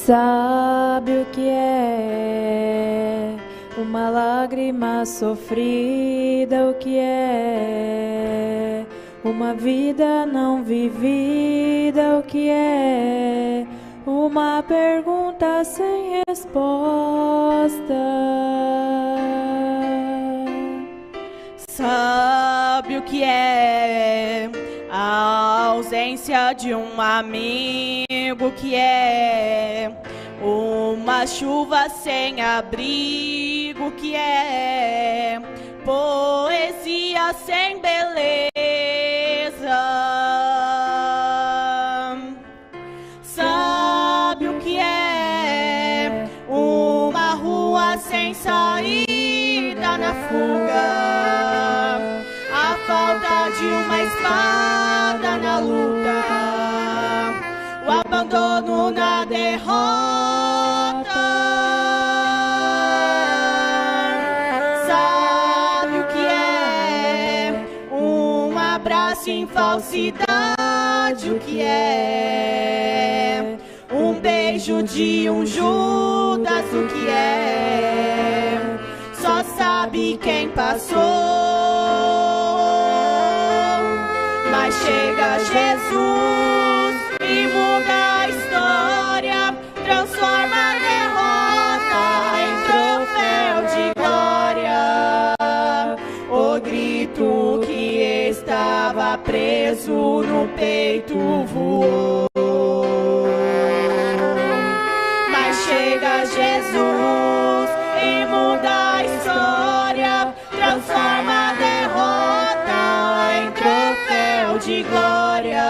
Sabe o que é uma lágrima sofrida, o que é uma vida não vivida, o que é uma pergunta sem resposta. Sabe o que é a ausência de um amigo, que é uma chuva sem abrigo, que é poesia sem beleza. Sabe o que é uma rua sem saída na fuga, a falta de uma espada na luta, o abandono na derrota. Sabe o que é um abraço em falsidade, o que é um beijo de um Judas, o que é só sabe quem passou. Mas chega Jesus e muda a história, transforma a derrota em troféu de glória. O grito que estava preso no peito voou. Mas chega Jesus e muda a história, transforma a derrota em troféu de glória.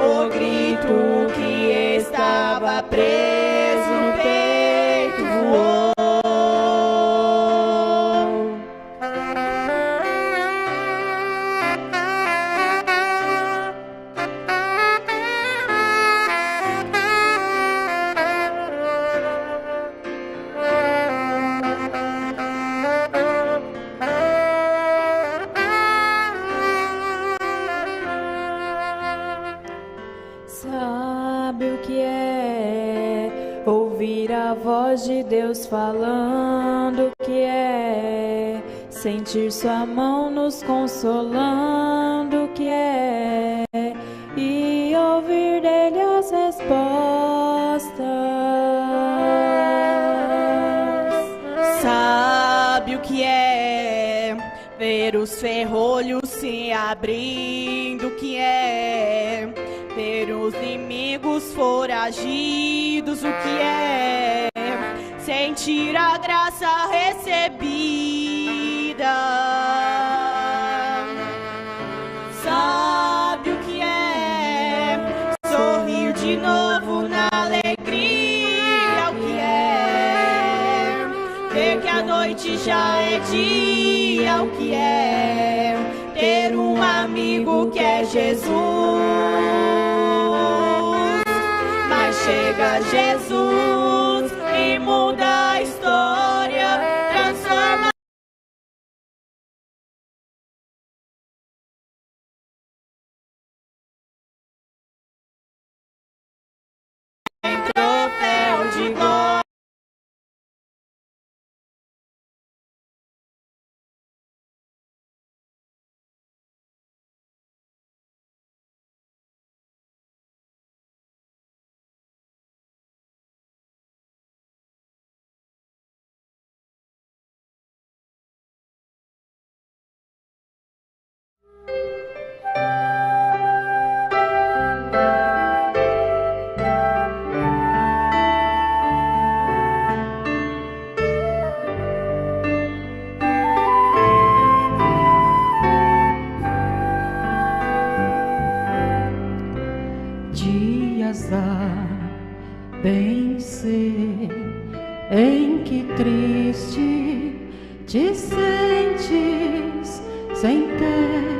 O grito que estava preso no peito voou. Sabe o que é ouvir a voz de Deus falando, o que é sentir sua mão nos consolando, o que é e ouvir dele as respostas. Sabe o que é ver os ferrolhos se abrindo, o que é ver os inimigos foragidos, o que é sentir a graça recebida. Sabe o que é sorrir de novo na alegria, o que é ver que a noite já é dia, o que é ter um amigo que é Jesus. Mas chega Jesus e muda a história, transforma em troféu de glória. Dias há, bem sei, em que triste te sentes sem ter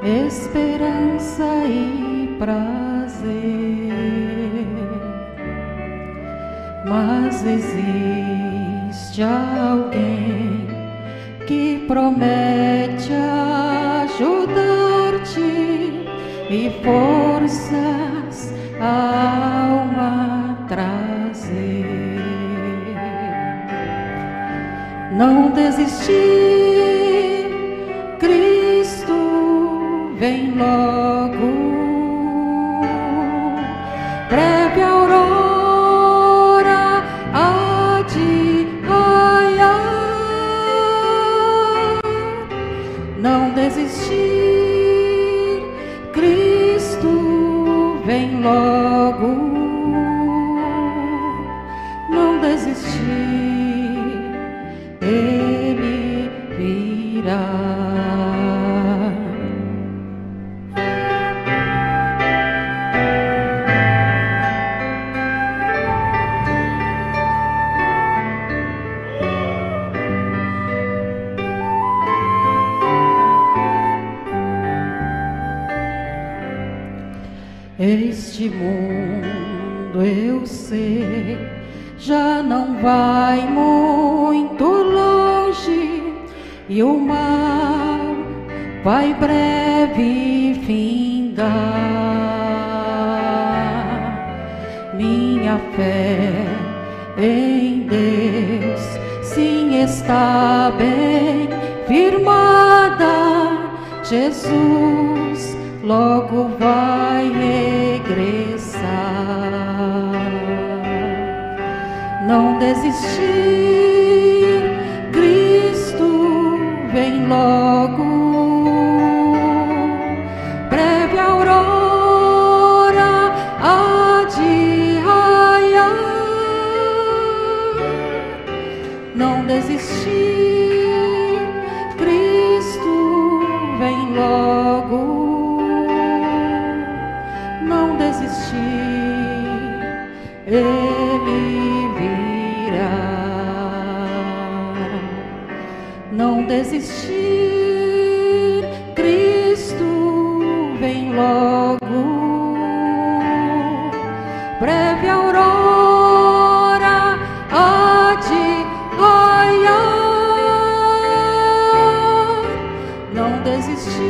esperança e prazer. Mas existe alguém que promete ajudar-te e forças a alma trazer. Não desistir, Cristo vem logo. Breve aurora há de raiar. Não desistir, Cristo vem logo. Não desistir, Ele virá. Este mundo, eu sei, já não vai muito longe, e o mal vai breve findar. Minha fé em Deus, sim, está bem firmada. Jesus logo vai regressar. Não desistir, Cristo vem logo. Breve aurora há de raiar. Não desistir, Cristo vem logo. Não desistir, Ele virá. Não desistir, Cristo vem logo. Breve aurora há de raiar. Não desistir,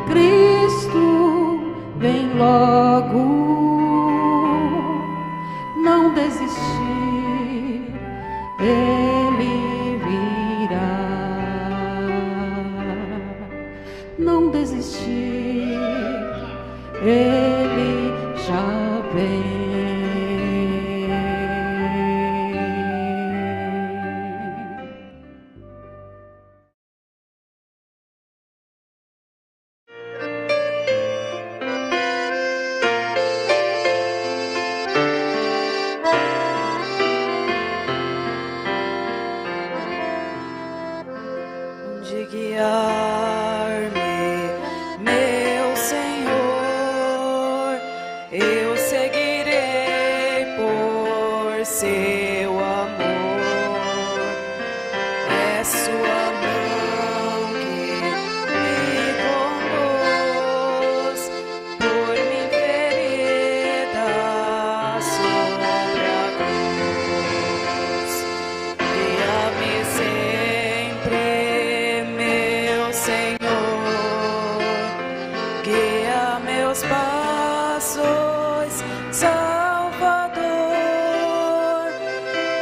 Cristo vem logo. Não desistir, Ele virá. Não desistir, Ele já vem. De guiar-me, meu Senhor, eu seguirei por seu amor. É sua mão que me conduz por mim ferida sobre a cruz. Guia-me sempre, guia meus passos, Salvador.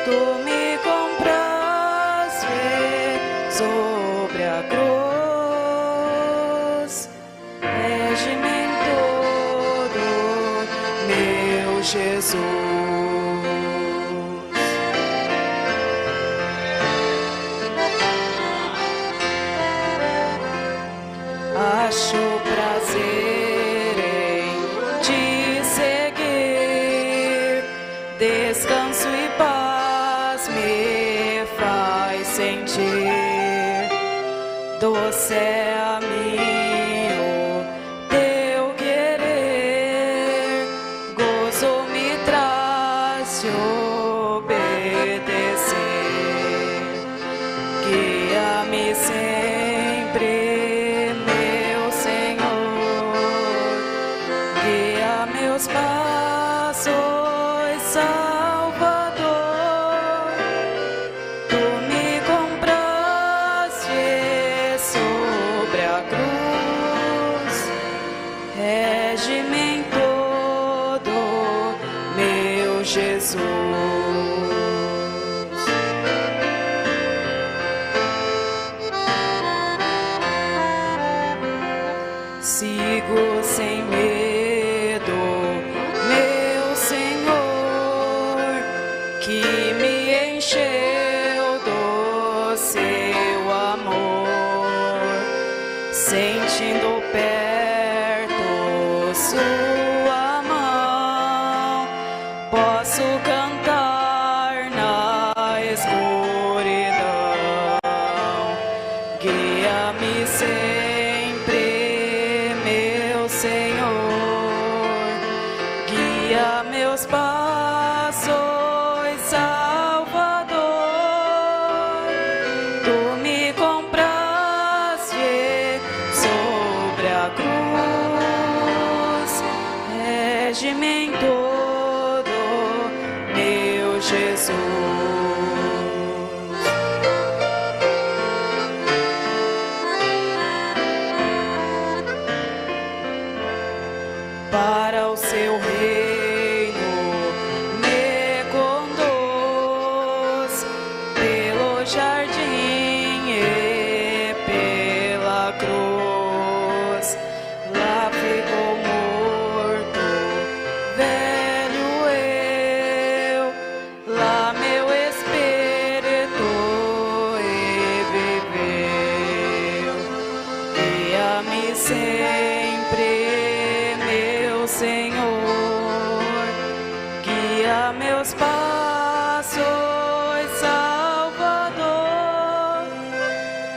Tu me compras ver sobre a cruz. Rege-me em todo, meu Jesus. Acho prazer em te seguir, descanso e paz me faz sentir. Doce é a mim o teu querer, gozo me traz te obedecer. Guia-me sempre, meus passos, Salvador. Tu me compraste sobre a cruz. Rege-me em todo, Jesus. Sigo sem medo, meu Senhor, que me encheu do seu amor, sentindo perto sua mão, posso cantar na escuridão. Guia-me sempre, meu Senhor, guia meus passos, Salvador. Tu me compraste sobre a cruz, rege-me em todo, meu Jesus. Para o seu reino me conduz, pelo jardim e pela cruz. Lá ficou morto, velho eu, lá meu espírito reviveu. Guia-me sempre, meu Senhor, guia meus passos, Salvador.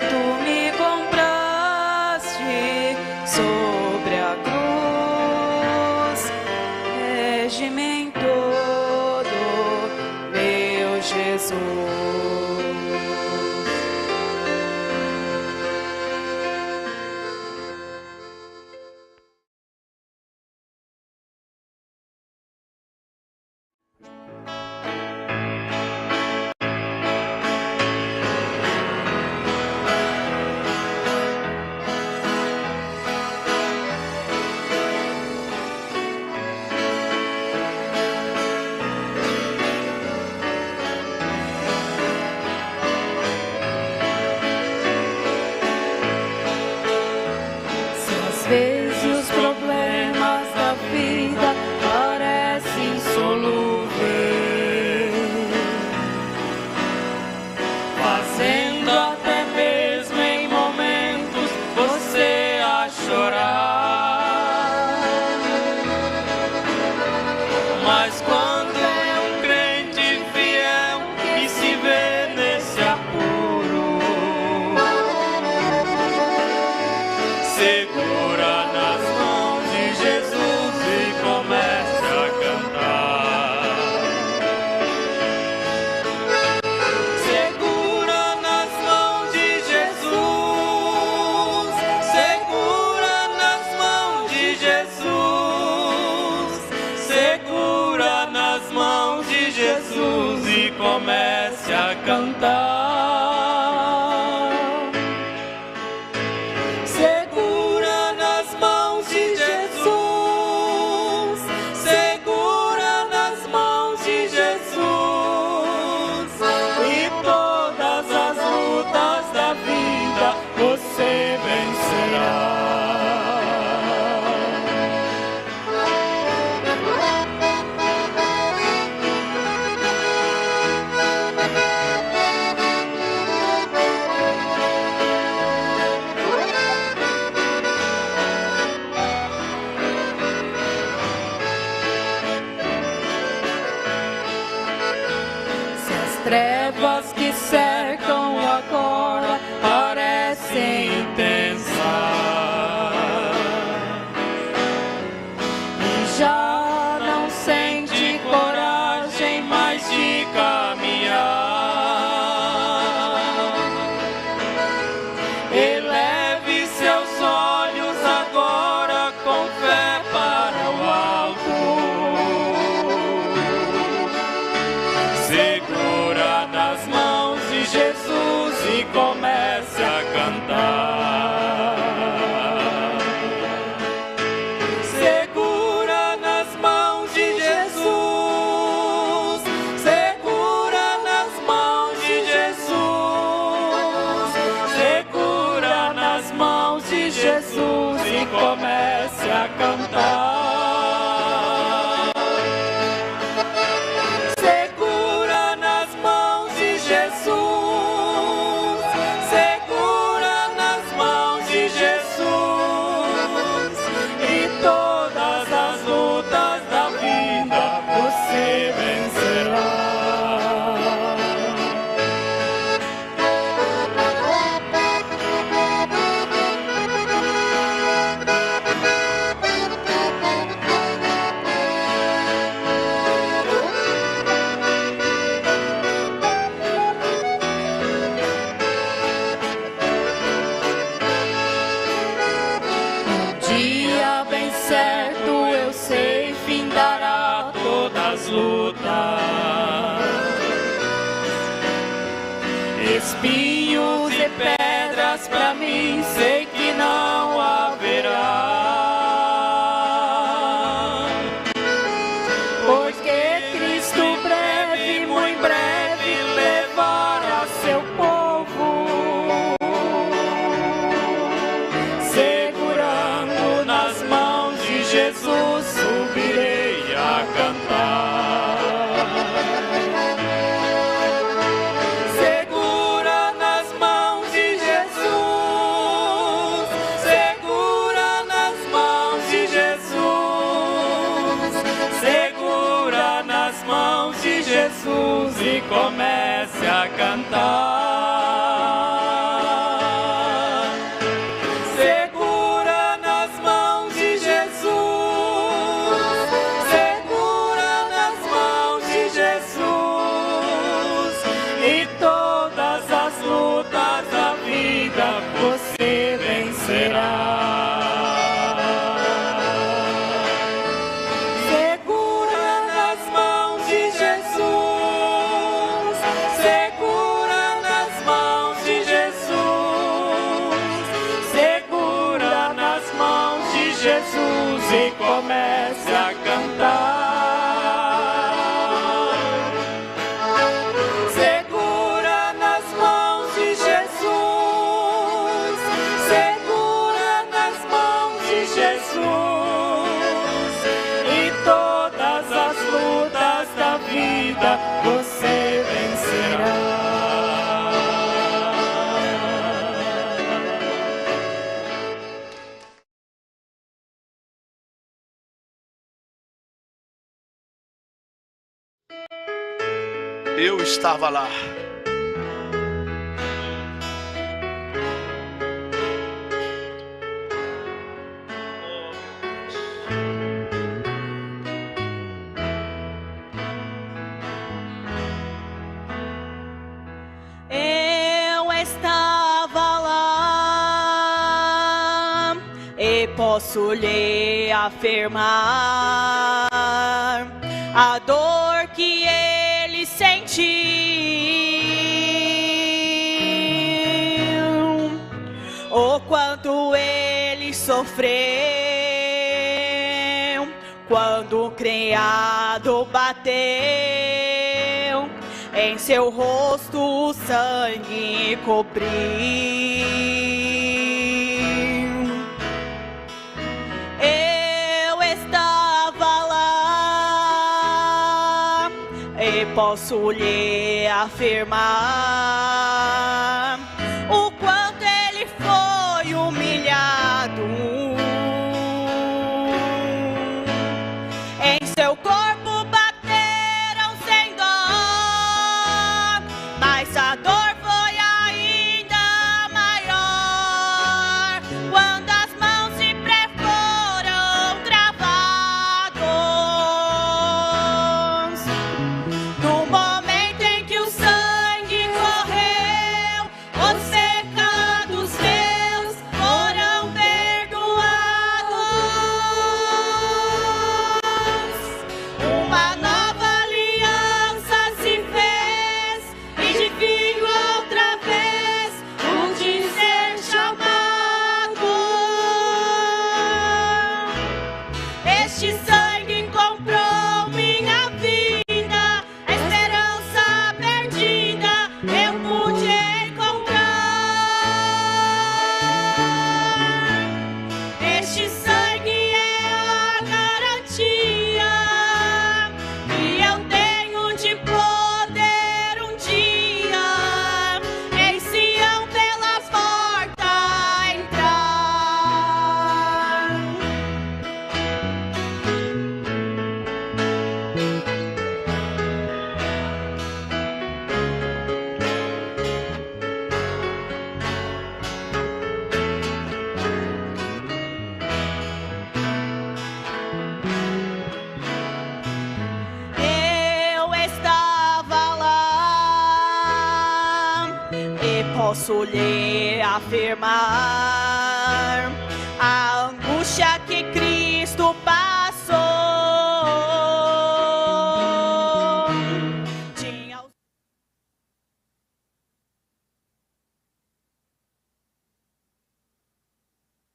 Tu me compraste sobre a cruz, rege-me em todo, meu Jesus. Se às vezes os problemas da vida parecem insolúveis, fazendo até mesmo em momentos você a chorar. Mas quando é um crente fiel que se vê nesse apuro, segura nas mãos de Jesus e comece a cantar. Segura nas mãos de Jesus, segura nas mãos de Jesus, segura nas mãos de Jesus e comece a cantar. Segura nas mãos de Jesus, segura nas mãos de Jesus, e todas as lutas da vida você vencerá. Se as trevas que cercam agora parecem intensas e já não sente coragem mais de caminhar, eleve seus olhos agora com fé para o alto. Segura nas mãos de certo eu sei, findará todas as lutas. Espinhos e pedras pra mim sei que não haverá, porque Cristo breve, muito breve, levará seu povo, segurando nas mãos de Jesus, subirei a cantar. Jesus e comece a cantar. Segura nas mãos de Jesus, segura nas mãos de Jesus, e todas as lutas da vida você vencerá. Jesus e comece a cantar. Segura nas mãos de Jesus, segura nas mãos de Jesus, e todas as lutas da vida você vencerá. Eu estava lá. Eu estava lá e posso lhe afirmar a dor que ele sentiu, o quanto ele sofreu quando o criado bateu em seu rosto, o sangue cobriu. Eu estava lá e posso lhe afirmar o quanto ele foi humilhado. Em seu corpo bateram sem dó, mas a dor foi ainda maior quando as mãos de pré foram travados. No momento em que o sangue correu, os pecados meus foram perdoados. Uma nova aliança se fez e de vinho outra vez pude ser chamado. Este sangue comprou minha vida, a esperança perdida eu pude encontrar. Este sangue é a garantia que eu tenho de poder um dia em Sião pelas portas entrar. Eu estava lá e posso lhe afirmar a angústia que Cristo Cristo passou. Tinha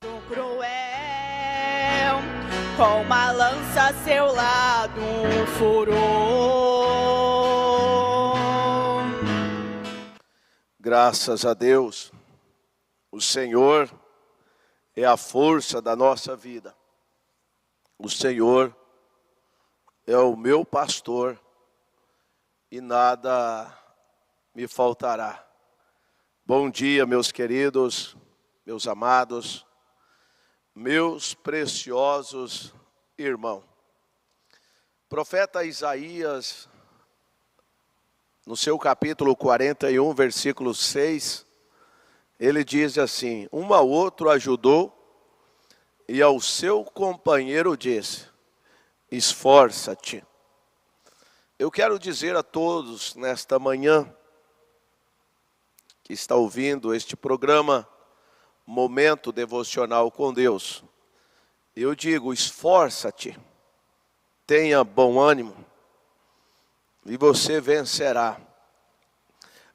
o cruel, com uma lança a seu lado furou. Graças a Deus, o Senhor é a força da nossa vida. O Senhor é o meu pastor e nada me faltará. Bom dia, meus queridos, meus amados, meus preciosos irmãos. Profeta Isaías, no seu capítulo 41, versículo 6, ele diz assim: um ao outro ajudou e ao seu companheiro disse: esforça-te. Eu quero dizer a todos nesta manhã que está ouvindo este programa Momento Devocional com Deus, eu digo: esforça-te, tenha bom ânimo e você vencerá.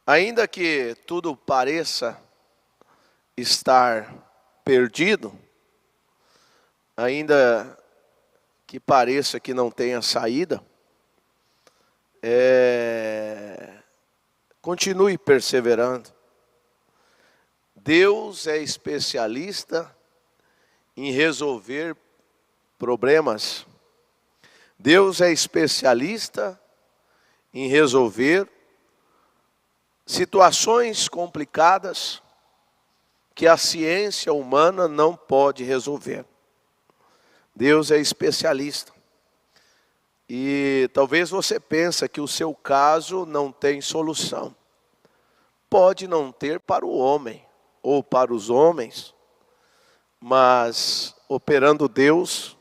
Ainda que tudo pareça estar perdido, ainda que pareça que não tenha saída, continue perseverando. Deus é especialista em resolver problemas. Deus é especialista em resolver situações complicadas que a ciência humana não pode resolver. Deus é especialista. E talvez você pense que o seu caso não tem solução. Pode não ter para o homem ou para os homens, mas operando Deus,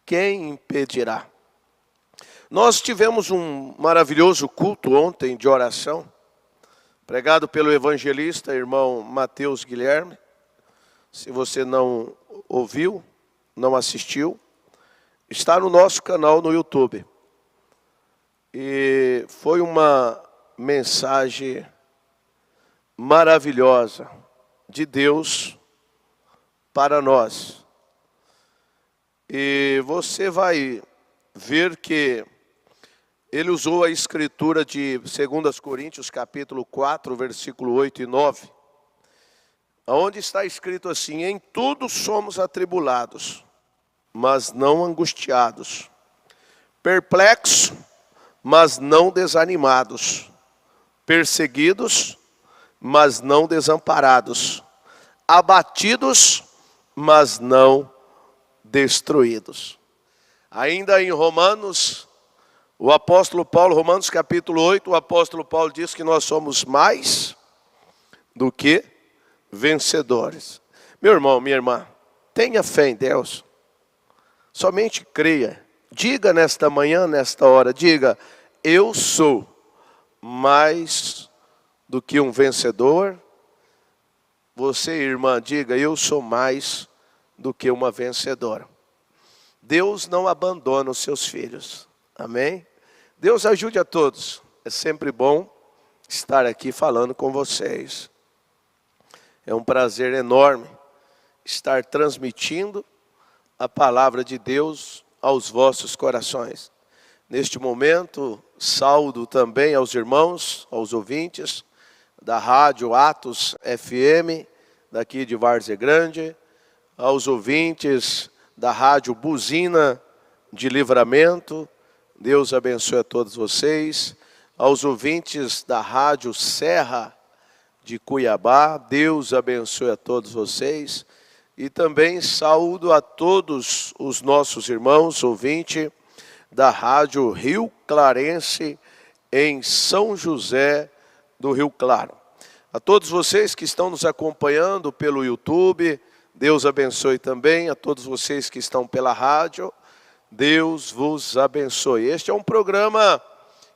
quem impedirá? Nós tivemos um maravilhoso culto ontem de oração, pregado pelo evangelista, irmão Mateus Guilherme. Se você não ouviu, não assistiu, está no nosso canal no YouTube. E foi uma mensagem maravilhosa de Deus para nós. E você vai ver que ele usou a escritura de 2 Coríntios capítulo 4, versículo 8 e 9, onde está escrito assim: em tudo somos atribulados, mas não angustiados, perplexos, mas não desanimados, perseguidos, mas não desamparados, abatidos, mas não destruídos. Ainda em Romanos, o apóstolo Paulo, Romanos capítulo 8, o apóstolo Paulo diz que nós somos mais do que vencedores. Meu irmão, minha irmã, tenha fé em Deus. Somente creia. Diga nesta manhã, nesta hora, diga: eu sou mais do que um vencedor. Você, irmã, diga: eu sou mais do que uma vencedora. Deus não abandona os seus filhos. Amém? Deus ajude a todos. É sempre bom estar aqui falando com vocês. É um prazer enorme estar transmitindo a palavra de Deus aos vossos corações. Neste momento, saúdo também aos irmãos, aos ouvintes da rádio Atos FM, daqui de Várzea Grande, aos ouvintes da rádio Buzina de Livramento. Deus abençoe a todos vocês. Aos ouvintes da rádio Serra de Cuiabá, Deus abençoe a todos vocês. E também saúdo a todos os nossos irmãos ouvintes da rádio Rio Clarense em São José do Rio Claro. A todos vocês que estão nos acompanhando pelo YouTube, Deus abençoe também. A todos vocês que estão pela rádio, Deus vos abençoe. Este é um programa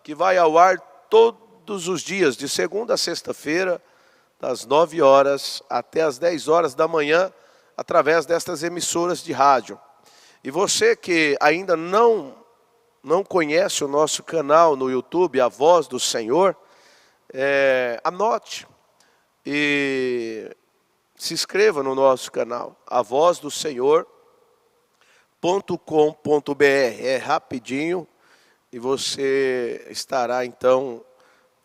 que vai ao ar todos os dias, de segunda a sexta-feira, das 9 horas até as 10 horas da manhã, através destas emissoras de rádio. E você que ainda não conhece o nosso canal no YouTube, A Voz do Senhor, anote e se inscreva no nosso canal, avozdossenhor.com.br. É rapidinho e você estará então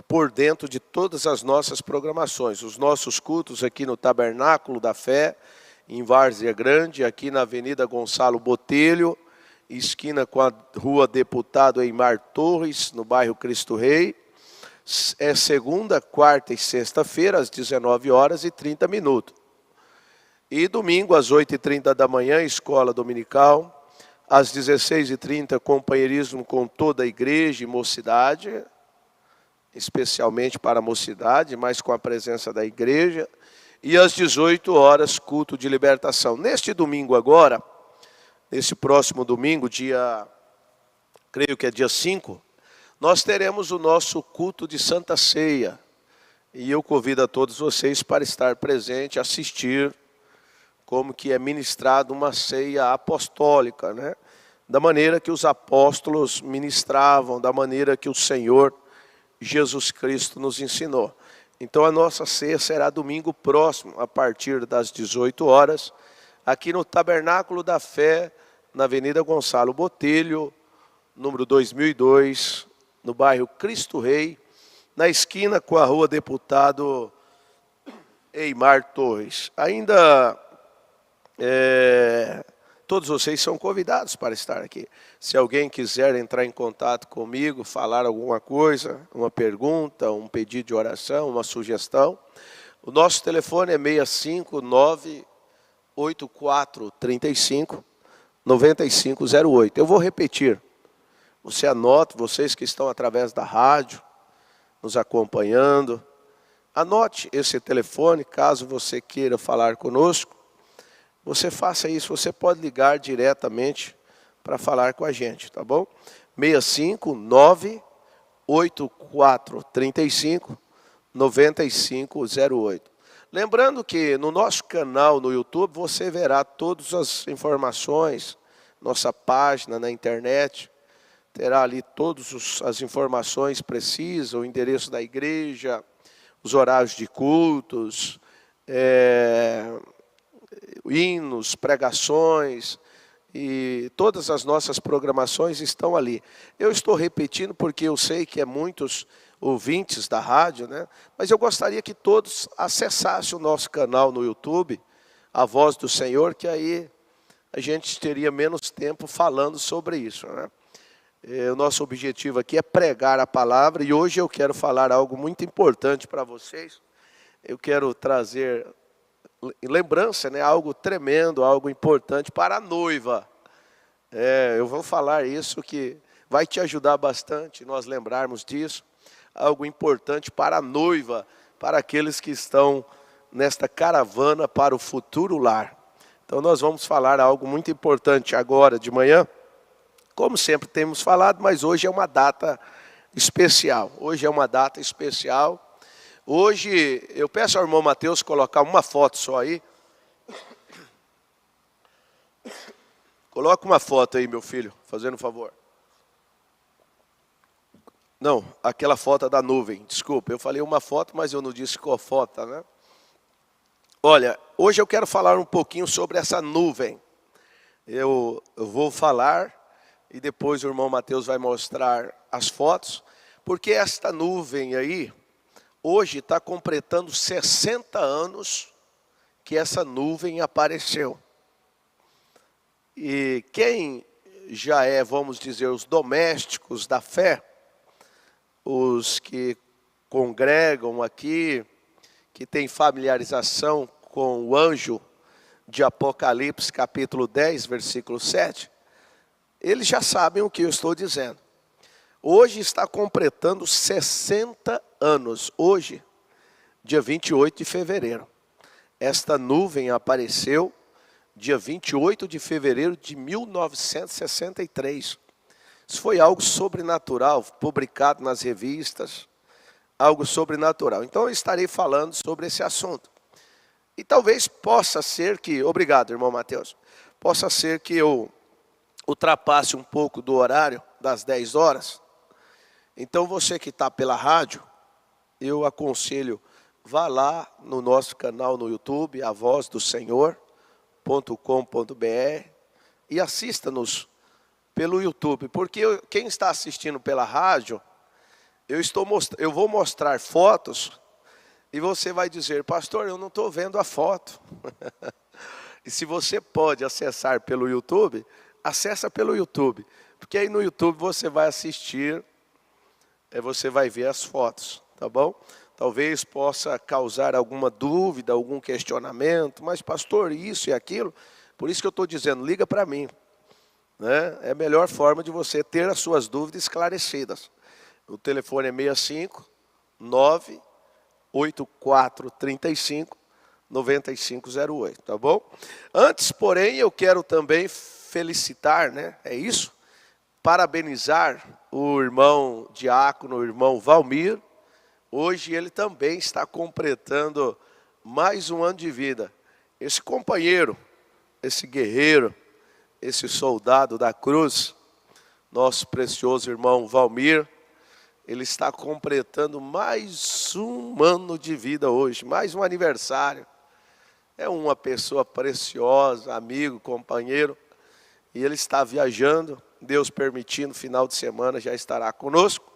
por dentro de todas as nossas programações. Os nossos cultos aqui no Tabernáculo da Fé, em Várzea Grande, aqui na Avenida Gonçalo Botelho, esquina com a Rua Deputado Eimar Torres, no bairro Cristo Rei. É segunda, quarta e sexta-feira, às 19h30. E domingo, às 8h30 da manhã, escola dominical. Às 16h30, companheirismo com toda a igreja e mocidade, especialmente para a mocidade, mas com a presença da igreja. E às 18 horas, culto de libertação. Neste domingo agora, nesse próximo domingo, creio que é dia 5, nós teremos o nosso culto de Santa Ceia. E eu convido a todos vocês para estar presente, assistir como que é ministrado uma ceia apostólica, né? Da maneira que os apóstolos ministravam, da maneira que o Senhor Jesus Cristo nos ensinou. Então a nossa ceia será domingo próximo, a partir das 18 horas, aqui no Tabernáculo da Fé, na Avenida Gonçalo Botelho, número 2002, no bairro Cristo Rei, na esquina com a Rua Deputado Eimar Torres. Ainda todos vocês são convidados para estar aqui. Se alguém quiser entrar em contato comigo, falar alguma coisa, uma pergunta, um pedido de oração, uma sugestão, o nosso telefone é 659-8435-9508. Eu vou repetir. Você anota, vocês que estão através da rádio, nos acompanhando, anote esse telefone, caso você queira falar conosco. Você faça isso, você pode ligar diretamente para falar com a gente, tá bom? 659-8435-9508. Lembrando que no nosso canal no YouTube você verá todas as informações, nossa página na internet, terá ali todas as informações precisas, o endereço da igreja, os horários de cultos, hinos, pregações, e todas as nossas programações estão ali. Eu estou repetindo porque eu sei que muitos ouvintes da rádio, né? Mas eu gostaria que todos acessassem o nosso canal no YouTube, A Voz do Senhor, que aí a gente teria menos tempo falando sobre isso, né? O nosso objetivo aqui é pregar a palavra, e hoje eu quero falar algo muito importante para vocês. Eu quero trazer lembrança, né, algo tremendo, algo importante para a noiva. Eu vou falar isso que vai te ajudar bastante, nós lembrarmos disso. Algo importante para a noiva, para aqueles que estão nesta caravana para o futuro lar. Então nós vamos falar algo muito importante agora de manhã, como sempre temos falado, mas hoje é uma data especial. Hoje é uma data especial. Hoje, eu peço ao irmão Mateus colocar uma foto só aí. Coloca uma foto aí, meu filho, fazendo um favor. Não, aquela foto da nuvem, desculpa, eu falei uma foto, mas eu não disse qual foto, né? Olha, hoje eu quero falar um pouquinho sobre essa nuvem. Eu vou falar e depois o irmão Mateus vai mostrar as fotos, porque esta nuvem aí, hoje está completando 60 anos que essa nuvem apareceu. E quem já vamos dizer, os domésticos da fé, os que congregam aqui, que têm familiarização com o anjo de Apocalipse, capítulo 10, versículo 7, eles já sabem o que eu estou dizendo. Hoje está completando 60 anos, hoje, dia 28 de fevereiro. Esta nuvem apareceu dia 28 de fevereiro de 1963. Isso foi algo sobrenatural, publicado nas revistas, algo sobrenatural. Então eu estarei falando sobre esse assunto. E talvez possa ser que, obrigado irmão Mateus, possa ser que eu ultrapasse um pouco do horário das 10 horas. Então você que está pela rádio, eu aconselho, vá lá no nosso canal no YouTube, avozdosenhor.com.br, e assista-nos pelo YouTube, porque quem está assistindo pela rádio, eu vou mostrar fotos, e você vai dizer, pastor, eu não estou vendo a foto. E se você pode acessar pelo YouTube, acessa pelo YouTube, porque aí no YouTube você vai assistir, você vai ver as fotos, tá bom? Talvez possa causar alguma dúvida, algum questionamento, mas pastor, isso e aquilo, por isso que eu estou dizendo, liga para mim, né? É a melhor forma de você ter as suas dúvidas esclarecidas. O telefone é 65 98435 9508, tá bom? Antes, porém, eu quero também felicitar, né? É isso? Parabenizar o irmão diácono, o irmão Valmir. Hoje ele também está completando mais um ano de vida. Esse companheiro, esse guerreiro, esse soldado da cruz, nosso precioso irmão Valmir, ele está completando mais um ano de vida hoje, mais um aniversário. É uma pessoa preciosa, amigo, companheiro, e ele está viajando, Deus permitindo, final de semana já estará conosco,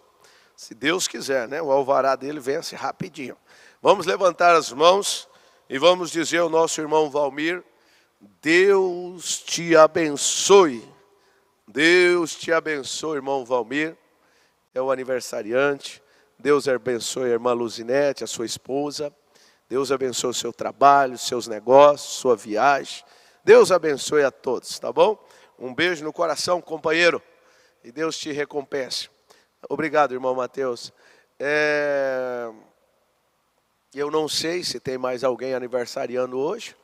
se Deus quiser, né? O alvará dele vence rapidinho. Vamos levantar as mãos e vamos dizer ao nosso irmão Valmir, Deus te abençoe. Deus te abençoe, irmão Valmir, é o aniversariante. Deus abençoe a irmã Luzinete, a sua esposa. Deus abençoe o seu trabalho, seus negócios, sua viagem. Deus abençoe a todos, tá bom? Um beijo no coração, companheiro. E Deus te recompense. Obrigado, irmão Mateus. Eu não sei se tem mais alguém aniversariando hoje.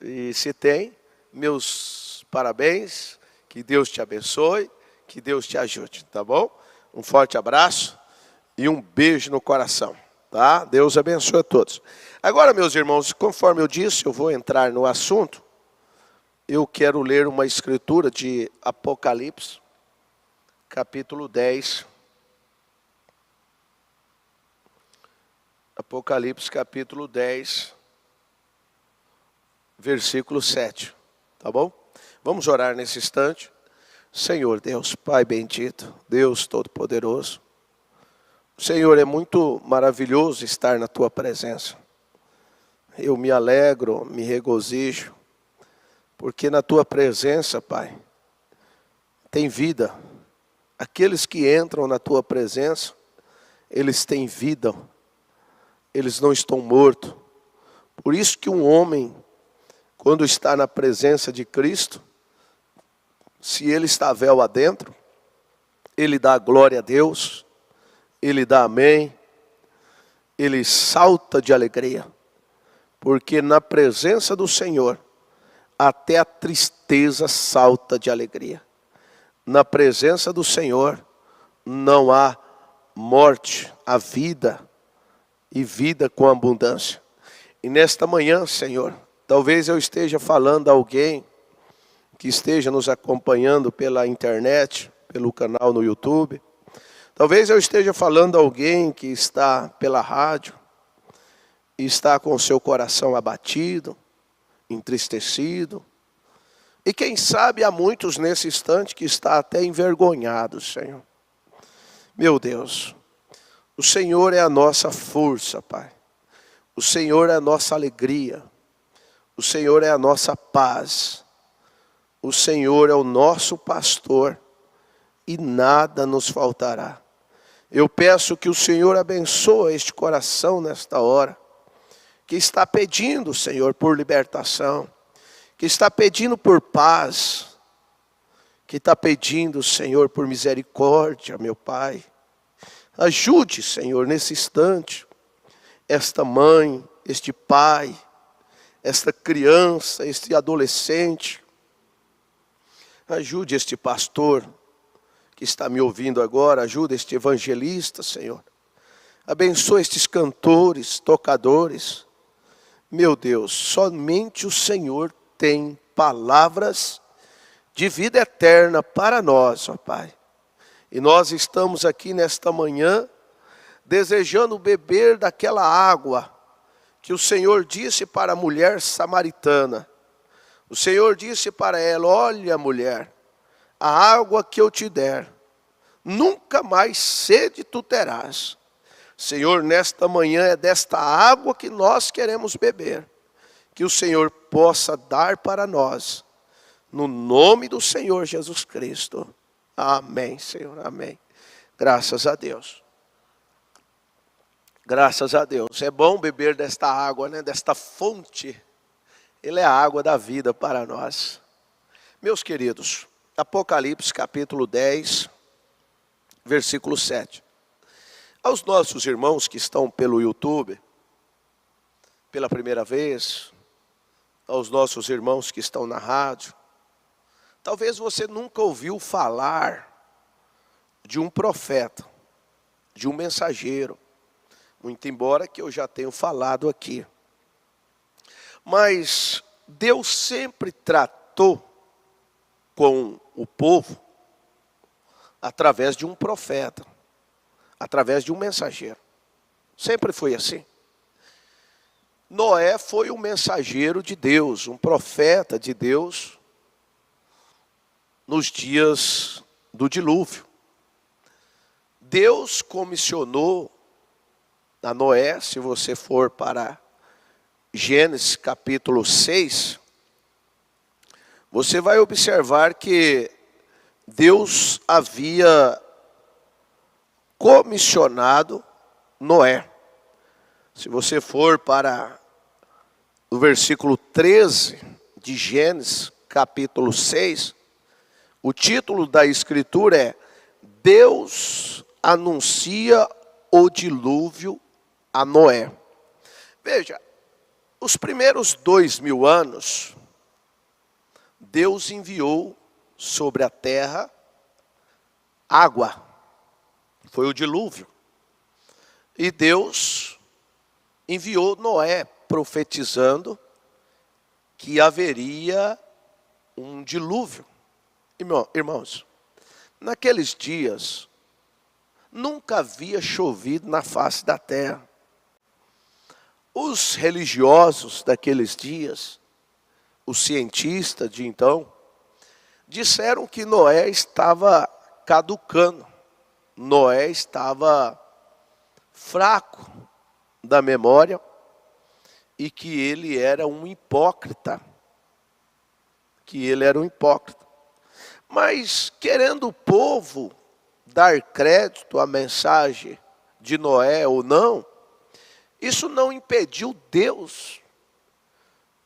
E se tem, meus parabéns. Que Deus te abençoe. Que Deus te ajude, tá bom? Um forte abraço e um beijo no coração. Tá? Deus abençoe a todos. Agora, meus irmãos, conforme eu disse, eu vou entrar no assunto. Eu quero ler uma escritura de Apocalipse, capítulo 10. Apocalipse, capítulo 10, versículo 7. Tá bom? Vamos orar nesse instante. Senhor Deus, Pai bendito, Deus Todo-Poderoso. Senhor, é muito maravilhoso estar na Tua presença. Eu me alegro, me regozijo, porque na Tua presença, Pai, tem vida. Aqueles que entram na Tua presença, eles têm vida, eles não estão mortos. Por isso que um homem, quando está na presença de Cristo, se ele está véu adentro, ele dá glória a Deus, ele dá amém, ele salta de alegria, porque na presença do Senhor, até a tristeza salta de alegria. Na presença do Senhor, não há morte, há vida, e vida com abundância. E nesta manhã, Senhor, talvez eu esteja falando a alguém que esteja nos acompanhando pela internet, pelo canal no YouTube. Talvez eu esteja falando a alguém que está pela rádio e está com o seu coração abatido, entristecido. E quem sabe há muitos nesse instante que está até envergonhado, Senhor. Meu Deus, o Senhor é a nossa força, Pai. O Senhor é a nossa alegria. O Senhor é a nossa paz. O Senhor é o nosso pastor e nada nos faltará. Eu peço que o Senhor abençoe este coração nesta hora, que está pedindo, Senhor, por libertação, que está pedindo por paz, que está pedindo, Senhor, por misericórdia, meu Pai. Ajude, Senhor, nesse instante, esta mãe, este pai, esta criança, este adolescente. Ajude este pastor que está me ouvindo agora, ajuda este evangelista, Senhor. Abençoa estes cantores, tocadores. Meu Deus, somente o Senhor tem palavras de vida eterna para nós, ó Pai. E nós estamos aqui nesta manhã desejando beber daquela água que o Senhor disse para a mulher samaritana. O Senhor disse para ela: olha, mulher, a água que eu te der, nunca mais sede tu terás. Senhor, nesta manhã é desta água que nós queremos beber, que o Senhor possa dar para nós, no nome do Senhor Jesus Cristo. Amém, Senhor, amém. Graças a Deus. Graças a Deus. É bom beber desta água, né? Desta fonte. Ele é a água da vida para nós. Meus queridos, Apocalipse capítulo 10, versículo 7. Aos nossos irmãos que estão pelo YouTube, pela primeira vez, aos nossos irmãos que estão na rádio, talvez você nunca ouviu falar de um profeta, de um mensageiro, muito embora que eu já tenha falado aqui. Mas Deus sempre tratou com o povo através de um profeta, através de um mensageiro. Sempre foi assim. Noé foi um mensageiro de Deus, um profeta de Deus, nos dias do dilúvio. Deus comissionou a Noé, se você for para Gênesis capítulo 6, você vai observar que Deus havia comissionado Noé. Se você for para o versículo 13 de Gênesis capítulo 6, o título da escritura é: Deus anuncia o dilúvio a Noé. Veja, os primeiros 2000 anos, Deus enviou sobre a terra água. Foi o dilúvio. E Deus enviou Noé profetizando que haveria um dilúvio. Irmãos, naqueles dias, nunca havia chovido na face da terra. Os religiosos daqueles dias, os cientistas de então, disseram que Noé estava caducando. Noé estava fraco da memória e que ele era um hipócrita. Mas, querendo o povo dar crédito à mensagem de Noé ou não, isso não impediu Deus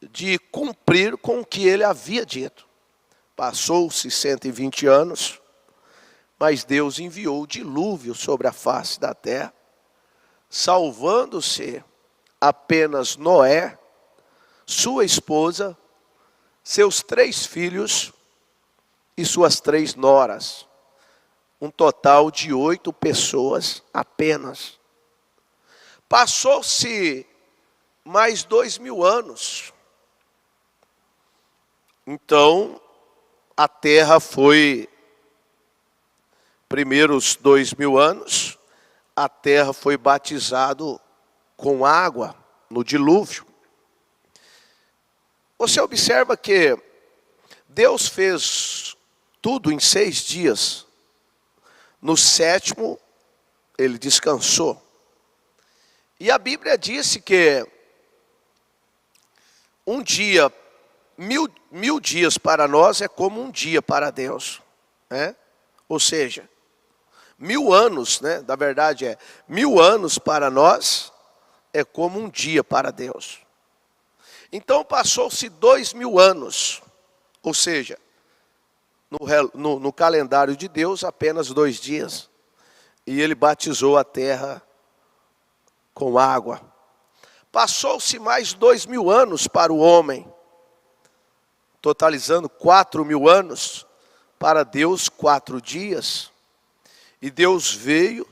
de cumprir com o que ele havia dito. Passou-se 120 anos, mas Deus enviou o dilúvio sobre a face da terra, salvando-se apenas Noé, sua esposa, seus 3 filhos e suas 3 noras. Um total de 8 pessoas apenas. Passou-se mais 2000 anos. Então, a terra foi, primeiros 2000 anos, a terra foi batizado com água no dilúvio. Você observa que Deus fez tudo em 6 dias. No 7º, ele descansou. E a Bíblia disse que um dia, mil dias para nós é como um dia para Deus, né? Ou seja, 1000 anos, né? Na verdade 1000 anos para nós é como um dia para Deus. Então passou-se 2000 anos, ou seja, no calendário de Deus apenas 2 dias. E ele batizou a terra com água. Passou-se mais 2000 anos para o homem, totalizando 4000 anos, para Deus 4 dias. E Deus veio,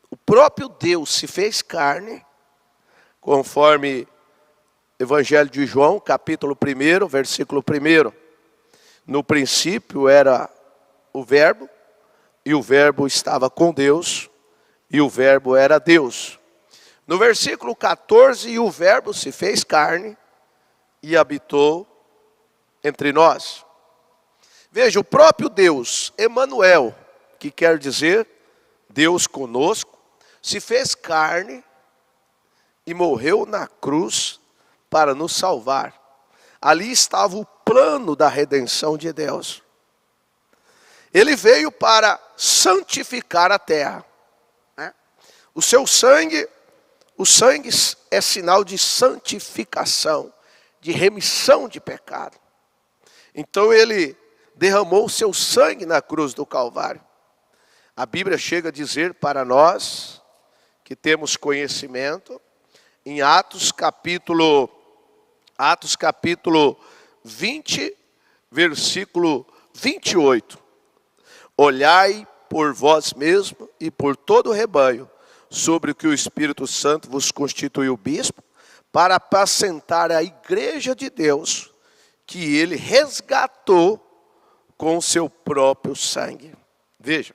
o próprio Deus se fez carne, conforme Evangelho de João, capítulo 1, versículo 1. No princípio era o Verbo, e o Verbo estava com Deus, e o Verbo era Deus. No versículo 14, e o Verbo se fez carne e habitou entre nós. Veja, o próprio Deus, Emanuel, que quer dizer Deus conosco, se fez carne e morreu na cruz para nos salvar. Ali estava o plano da redenção de Deus. Ele veio para santificar a terra. O seu sangue, o sangue é sinal de santificação, de remissão de pecado. Então ele derramou o seu sangue na cruz do Calvário. A Bíblia chega a dizer para nós, que temos conhecimento, em Atos capítulo 20, versículo 28. Olhai por vós mesmos e por todo o rebanho, sobre o que o Espírito Santo vos constituiu bispo, para apacentar a igreja de Deus, que ele resgatou com o seu próprio sangue. Veja,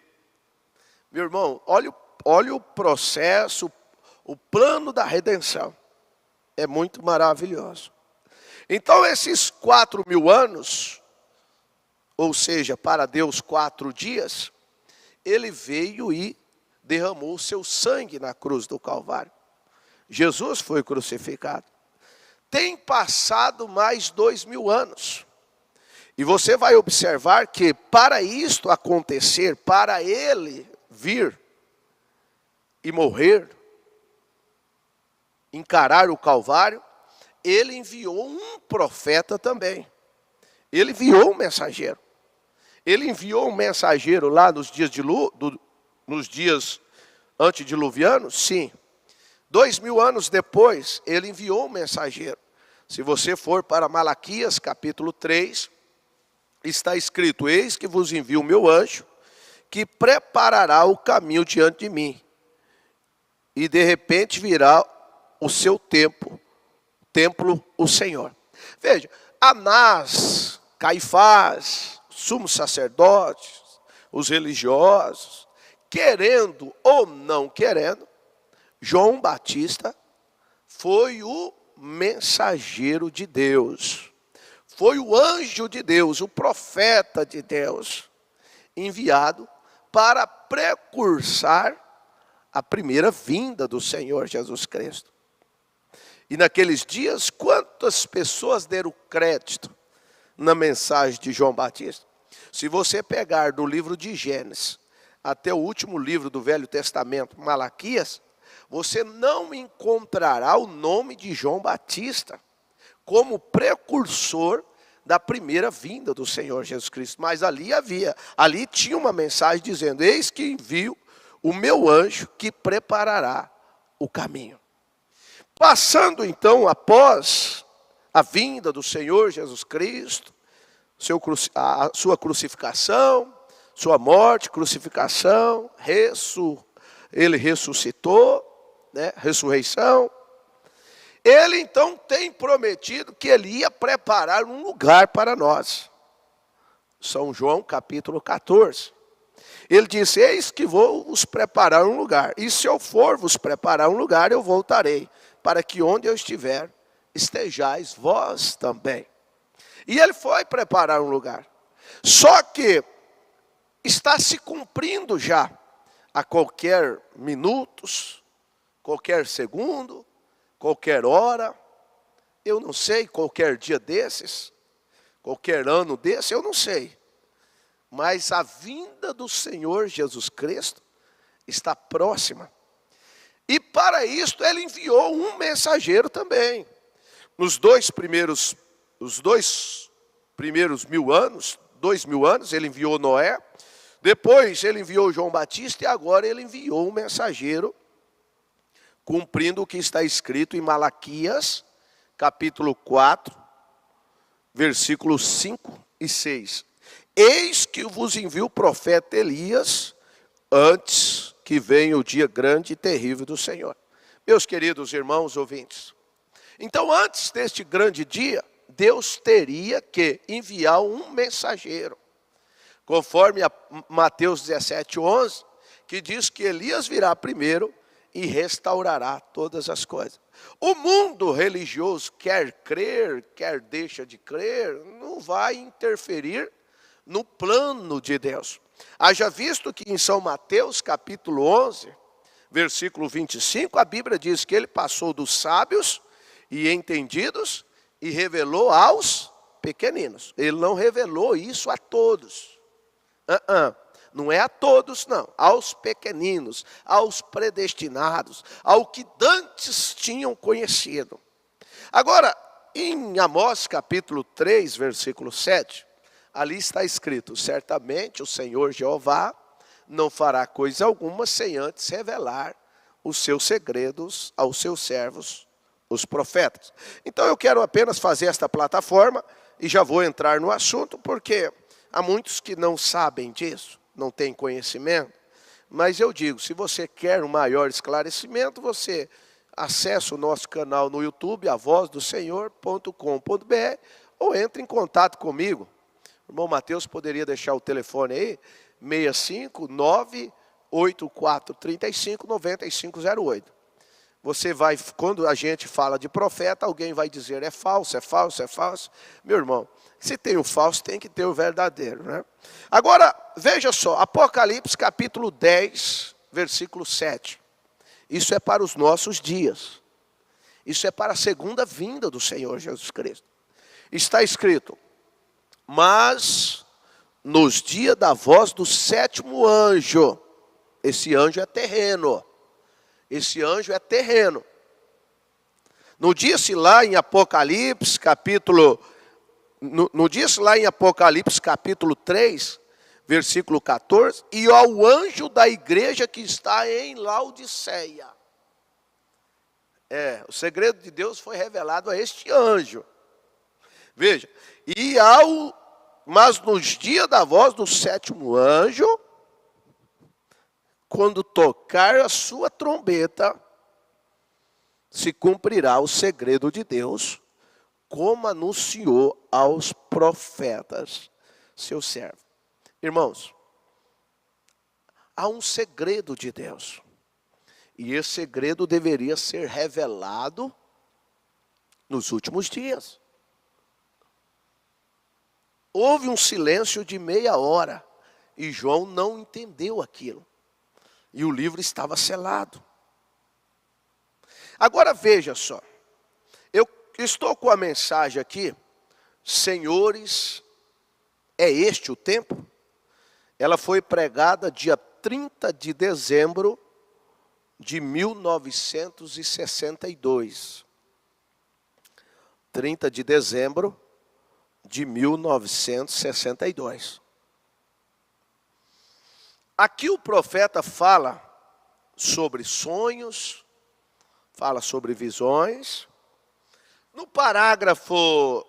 meu irmão, olha o processo, o plano da redenção. É muito maravilhoso. Então esses 4.000 anos, ou seja, para Deus 4 dias, ele veio e derramou o seu sangue na cruz do Calvário. Jesus foi crucificado. Tem passado mais 2.000 anos. E você vai observar que para isto acontecer, para ele vir e morrer, encarar o Calvário, ele enviou um profeta também. Ele enviou um mensageiro. Ele enviou um mensageiro lá nos dias antediluvianos? Sim. 2.000 anos depois, ele enviou um mensageiro. Se você for para Malaquias, capítulo 3, está escrito: eis que vos envio o meu anjo, que preparará o caminho diante de mim. E de repente virá o seu templo, o Senhor. Veja, Anás, Caifás, sumos sacerdotes, os religiosos, querendo ou não querendo, João Batista foi o mensageiro de Deus. Foi o anjo de Deus, o profeta de Deus, enviado para precursar a primeira vinda do Senhor Jesus Cristo. E naqueles dias, quantas pessoas deram crédito na mensagem de João Batista? Se você pegar do livro de Gênesis até o último livro do Velho Testamento, Malaquias, você não encontrará o nome de João Batista como precursor da primeira vinda do Senhor Jesus Cristo. Mas ali tinha uma mensagem dizendo: eis que envio o meu anjo que preparará o caminho. Passando então, após a vinda do Senhor Jesus Cristo, a sua crucificação, sua morte, crucificação, ele ressuscitou, ressurreição. Ele então tem prometido que ele ia preparar um lugar para nós. São João capítulo 14. Ele disse: eis que vou vos preparar um lugar. E se eu for vos preparar um lugar, eu voltarei, para que onde eu estiver, estejais vós também. E ele foi preparar um lugar. Só que está se cumprindo já, a qualquer minutos, qualquer segundo, qualquer hora, eu não sei, qualquer dia desses, qualquer ano desse, eu não sei. Mas a vinda do Senhor Jesus Cristo está próxima. E para isto ele enviou um mensageiro também. Os dois primeiros 1.000 anos, 2.000 anos, ele enviou Noé. Depois ele enviou João Batista e agora ele enviou um mensageiro, cumprindo o que está escrito em Malaquias, capítulo 4, versículos 5 e 6. Eis que vos envio o profeta Elias, antes que venha o dia grande e terrível do Senhor. Meus queridos irmãos ouvintes, então antes deste grande dia, Deus teria que enviar um mensageiro. Conforme Mateus 17:11, que diz que Elias virá primeiro e restaurará todas as coisas. O mundo religioso, quer crer, quer deixa de crer, não vai interferir no plano de Deus. Haja visto que em São Mateus, capítulo 11, versículo 25, a Bíblia diz que ele passou dos sábios e entendidos e revelou aos pequeninos. Ele não revelou isso a todos. Não é a todos, não. Aos pequeninos, aos predestinados, ao que dantes tinham conhecido. Agora, em Amós capítulo 3, versículo 7, ali está escrito: certamente o Senhor Jeová não fará coisa alguma sem antes revelar os seus segredos aos seus servos, os profetas. Então eu quero apenas fazer esta plataforma e já vou entrar no assunto, porque há muitos que não sabem disso, não têm conhecimento. Mas eu digo, se você quer um maior esclarecimento, você acessa o nosso canal no YouTube, avozdosenhor.com.br, ou entre em contato comigo. O irmão Mateus poderia deixar o telefone aí, 65-98435-9508. Você vai, quando a gente fala de profeta, alguém vai dizer é falso, é falso, é falso. Meu irmão, se tem o falso, tem que ter o verdadeiro, né? Agora, veja só, Apocalipse capítulo 10, versículo 7. Isso é para os nossos dias. Isso é para a segunda vinda do Senhor Jesus Cristo. Está escrito: mas nos dias da voz do sétimo anjo, esse anjo é terreno. Esse anjo é terreno. No disse lá em Apocalipse capítulo 3, versículo 14, e ao anjo da igreja que está em Laodiceia. O segredo de Deus foi revelado a este anjo. Veja, mas nos dias da voz do sétimo anjo, quando tocar a sua trombeta, se cumprirá o segredo de Deus, como anunciou aos profetas, seu servo. Irmãos, há um segredo de Deus, e esse segredo deveria ser revelado nos últimos dias. Houve um silêncio de meia hora, e João não entendeu aquilo. E o livro estava selado. Agora veja só. Eu estou com a mensagem aqui. Senhores, é este o tempo? Ela foi pregada dia 30 de dezembro de 1962. 30 de dezembro de 1962. Aqui o profeta fala sobre sonhos, fala sobre visões. No parágrafo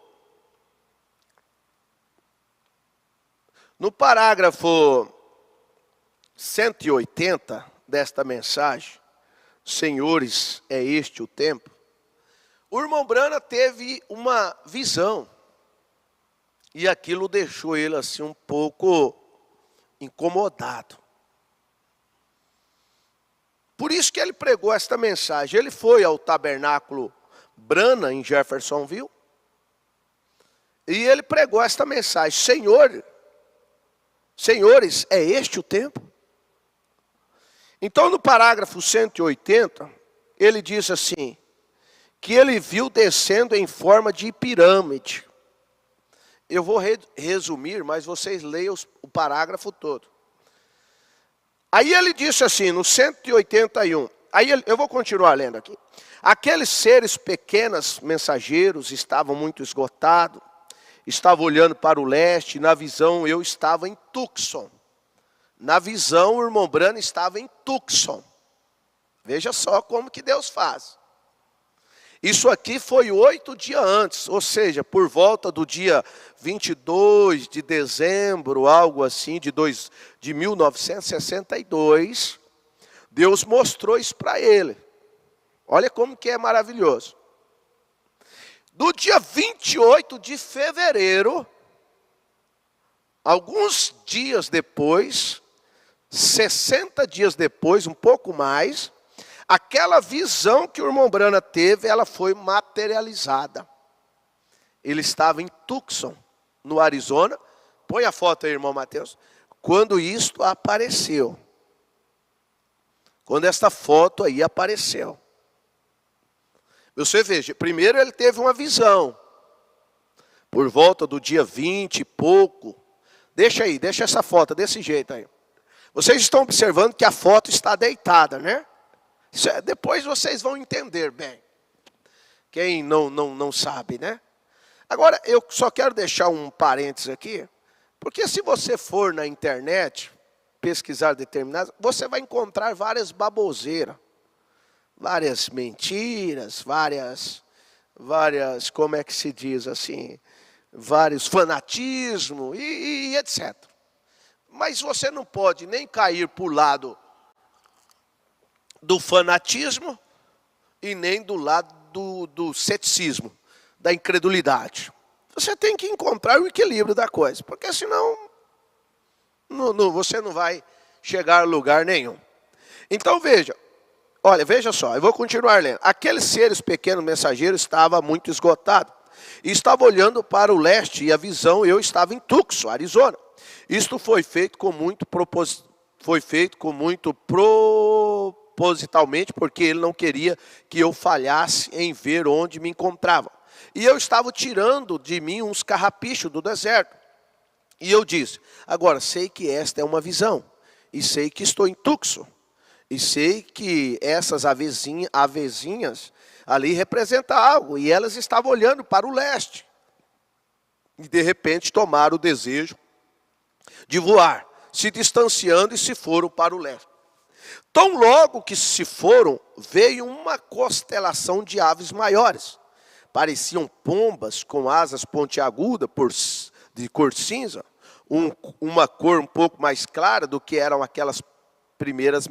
180 desta mensagem, senhores, é este o tempo, o irmão Brana teve uma visão, e aquilo deixou ele assim um pouco incomodado. Por isso que ele pregou esta mensagem. Ele foi ao tabernáculo Brana, em Jeffersonville, e ele pregou esta mensagem: senhores, é este o tempo? Então no parágrafo 180, ele diz assim, que ele viu descendo em forma de pirâmide. Eu vou resumir, mas vocês leiam o parágrafo todo. Aí ele disse assim, no 181, eu vou continuar lendo aqui. Aqueles seres pequenos mensageiros estavam muito esgotados, estavam olhando para o leste, na visão eu estava em Tucson. Na visão o irmão Brana estava em Tucson. Veja só como que Deus faz. Isso aqui foi 8 dias antes, ou seja, por volta do dia 22 de dezembro, algo assim, de 1962, Deus mostrou isso para ele. Olha como que é maravilhoso. Do dia 28 de fevereiro, alguns dias depois, 60 dias depois, um pouco mais, aquela visão que o irmão Brana teve, ela foi materializada. Ele estava em Tucson, no Arizona. Põe a foto aí, irmão Mateus. Quando isto apareceu. Quando esta foto aí apareceu. Você veja, primeiro ele teve uma visão. Por volta do dia 20 e pouco. Deixa aí, deixa essa foto desse jeito aí. Vocês estão observando que a foto está deitada, né? Depois vocês vão entender bem. Quem não sabe, né? Agora, eu só quero deixar um parênteses aqui. Porque se você for na internet, pesquisar determinadas, você vai encontrar várias baboseiras. Várias mentiras, várias, como é que se diz assim? Vários fanatismo e etc. Mas você não pode nem cair para o lado do fanatismo e nem do lado do ceticismo, da incredulidade. Você tem que encontrar o equilíbrio da coisa, porque senão você não vai chegar a lugar nenhum. Então veja, olha, veja só, eu vou continuar lendo. Aqueles seres pequenos mensageiros estavam muito esgotados. E estava olhando para o leste e a visão, eu estava em Tucson, Arizona. Isto foi feito propositalmente, porque ele não queria que eu falhasse em ver onde me encontrava. E eu estava tirando de mim uns carrapichos do deserto. E eu disse, agora sei que esta é uma visão, e sei que estou em Tucson, e sei que essas avezinhas ali representam algo, e elas estavam olhando para o leste. E de repente tomaram o desejo de voar, se distanciando e se foram para o leste. Tão logo que se foram, veio uma constelação de aves maiores. Pareciam pombas com asas pontiagudas de cor cinza, uma cor um pouco mais clara do que eram aquelas primeiras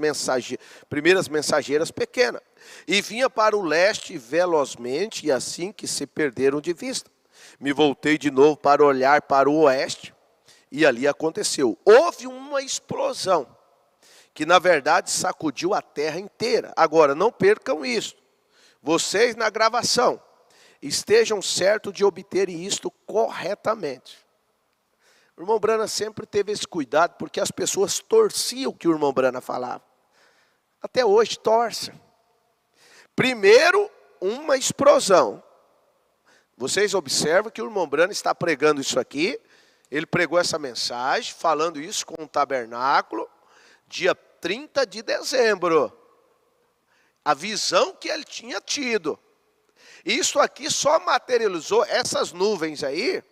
mensageiras pequenas. E vinha para o leste velozmente, e assim que se perderam de vista. Me voltei de novo para olhar para o oeste, e ali aconteceu. Houve uma explosão, que na verdade sacudiu a terra inteira. Agora, não percam isso. Vocês na gravação, estejam certos de obterem isto corretamente. O irmão Brana sempre teve esse cuidado, porque as pessoas torciam o que o irmão Brana falava. Até hoje torcem. Primeiro, uma explosão. Vocês observam que o irmão Brana está pregando isso aqui. Ele pregou essa mensagem, falando isso com o tabernáculo, dia 30 de dezembro. A visão que ele tinha tido. Isso aqui só materializou, essas nuvens aí,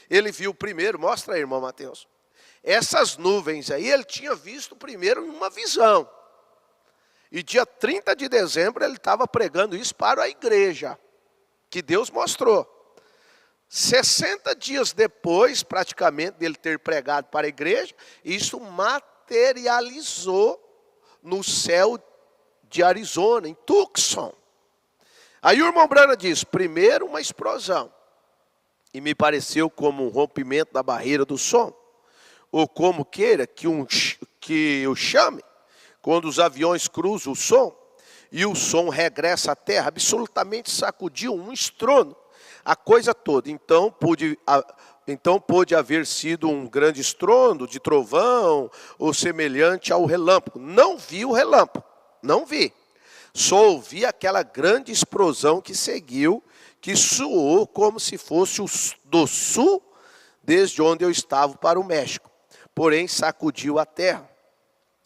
ele viu primeiro, mostra aí, irmão Mateus. Essas nuvens aí, ele tinha visto primeiro em uma visão. E dia 30 de dezembro, ele estava pregando isso para a igreja, que Deus mostrou. 60 dias depois, praticamente, dele ter pregado para a igreja, isso materializou no céu de Arizona, em Tucson. Aí o irmão Brana diz, primeiro uma explosão, e me pareceu como um rompimento da barreira do som, ou como queira que o chame, quando os aviões cruzam o som, e o som regressa à terra, absolutamente sacudiu um estrondo, a coisa toda. Então pôde haver sido um grande estrondo de trovão, ou semelhante ao relâmpago. Não vi o relâmpago, não vi. Só ouvi aquela grande explosão que seguiu, que soou como se fosse do sul, desde onde eu estava para o México. Porém, sacudiu a terra.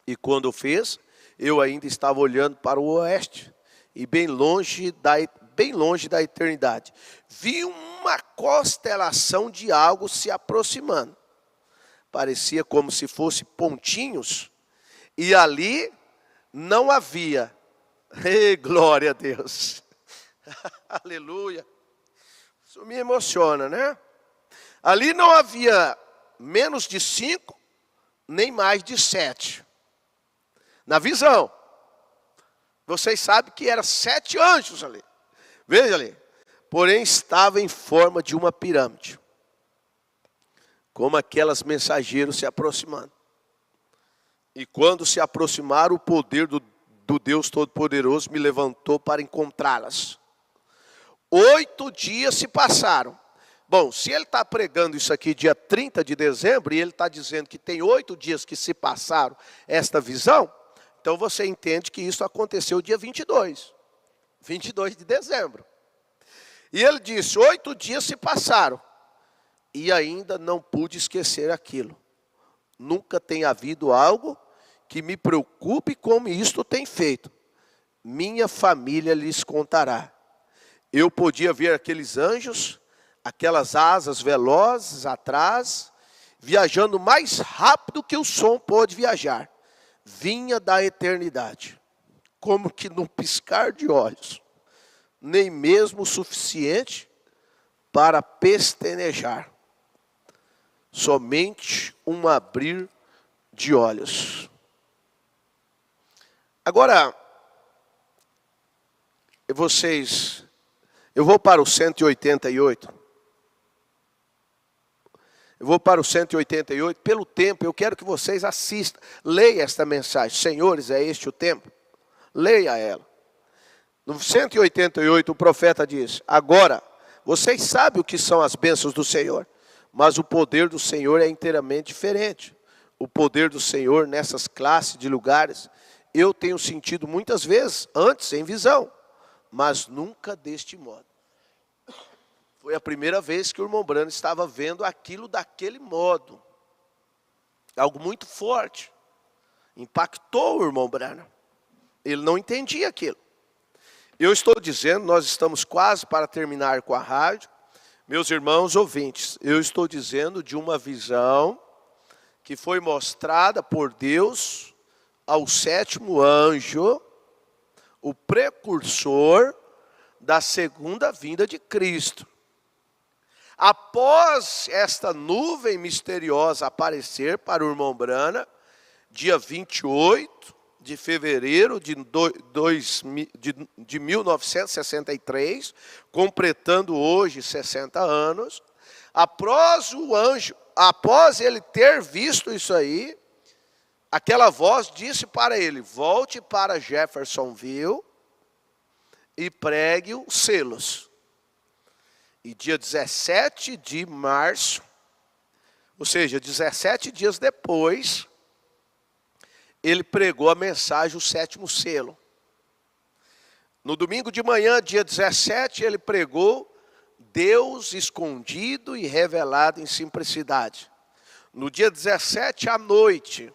E quando fez, eu ainda estava olhando para o oeste, e bem longe da eternidade. Vi uma constelação de algo se aproximando. Parecia como se fosse pontinhos, e ali não havia. Ei, glória a Deus. Aleluia. Isso me emociona, né? Ali não havia menos de 5, nem mais de 7. Na visão. Vocês sabem que eram 7 anjos ali. Veja ali. porém estava em forma de uma pirâmide, como aquelas mensageiros se aproximando. E quando se aproximaram, o poder do Deus Todo-Poderoso me levantou para encontrá-las. 8 dias se passaram. Bom, se ele está pregando isso aqui dia 30 de dezembro, e ele está dizendo que tem 8 dias que se passaram esta visão, então você entende que isso aconteceu dia 22 de dezembro. E ele disse, 8 dias se passaram, e ainda não pude esquecer aquilo. Nunca tem havido algo que me preocupe como isto tem feito. Minha família lhes contará. Eu podia ver aqueles anjos, aquelas asas velozes atrás, viajando mais rápido que o som pôde viajar. Vinha da eternidade, como que num piscar de olhos, nem mesmo o suficiente para pestanejar. Somente um abrir de olhos. Agora, eu vou para o 188. Eu vou para o 188. Pelo tempo, eu quero que vocês assistam. Leia esta mensagem. Senhores, é este o tempo? Leia ela. No 188, o profeta diz, agora, vocês sabem o que são as bênçãos do Senhor, mas o poder do Senhor é inteiramente diferente. O poder do Senhor nessas classes de lugares, eu tenho sentido muitas vezes, antes em visão, mas nunca deste modo. Foi a primeira vez que o irmão Branham estava vendo aquilo daquele modo. Algo muito forte. Impactou o irmão Branham. Ele não entendia aquilo. Eu estou dizendo, nós estamos quase para terminar com a rádio. Meus irmãos ouvintes, eu estou dizendo de uma visão que foi mostrada por Deus ao 7º anjo, o precursor da segunda vinda de Cristo. Após esta nuvem misteriosa aparecer para o irmão Branham, dia 28 de fevereiro de 1963, completando hoje 60 anos, após ele ter visto isso aí, aquela voz disse para ele, volte para Jeffersonville e pregue os selos. E dia 17 de março, ou seja, 17 dias depois, ele pregou a mensagem, o 7º selo. No domingo de manhã, dia 17, ele pregou Deus escondido e revelado em simplicidade. No dia 17 à noite,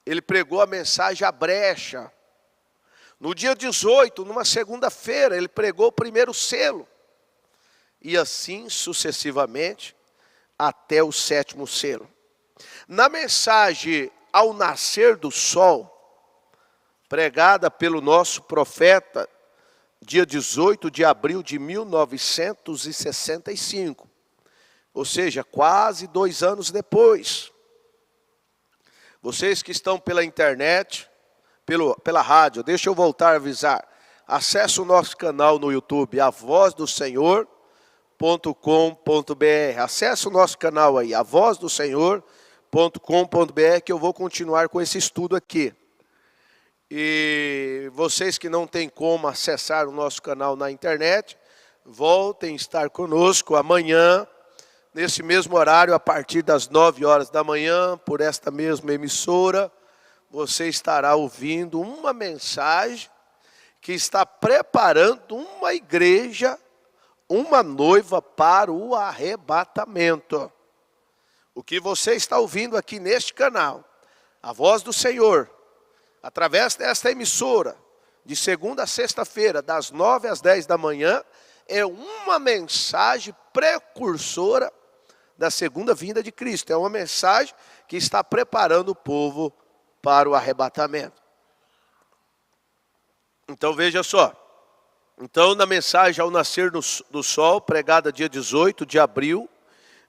ele pregou a mensagem A Brecha. No dia 18, numa segunda-feira, ele pregou o 1º selo. E assim sucessivamente, até o 7º selo. Na mensagem Ao Nascer do Sol, pregada pelo nosso profeta, dia 18 de abril de 1965, ou seja, quase 2 anos depois. Vocês que estão pela internet, pela rádio, deixa eu voltar a avisar, acesse o nosso canal no YouTube, A Voz do Senhor, .com.br. Acesse o nosso canal aí, avozdosenhor.com.br, que eu vou continuar com esse estudo aqui. E vocês que não têm como acessar o nosso canal na internet, voltem a estar conosco amanhã, nesse mesmo horário, a partir das 9 horas da manhã, por esta mesma emissora, você estará ouvindo uma mensagem que está preparando uma igreja, uma noiva para o arrebatamento. O que você está ouvindo aqui neste canal, A Voz do Senhor, através desta emissora, de segunda a sexta-feira, das 9 às 10 da manhã, é uma mensagem precursora da segunda vinda de Cristo. É uma mensagem que está preparando o povo para o arrebatamento. Então veja só. Então, na mensagem Ao Nascer do Sol, pregada dia 18 de abril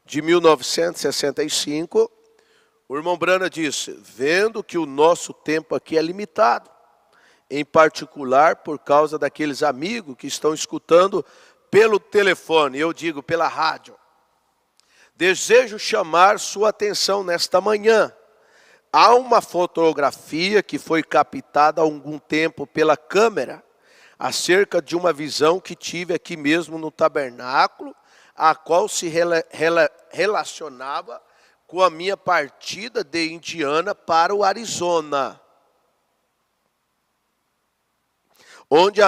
de 1965, o irmão Branham disse, vendo que o nosso tempo aqui é limitado, em particular por causa daqueles amigos que estão escutando pelo telefone, eu digo pela rádio. Desejo chamar sua atenção nesta manhã. Há uma fotografia que foi captada há algum tempo pela câmera, acerca de uma visão que tive aqui mesmo no tabernáculo, a qual se relacionava com a minha partida de Indiana para o Arizona, onde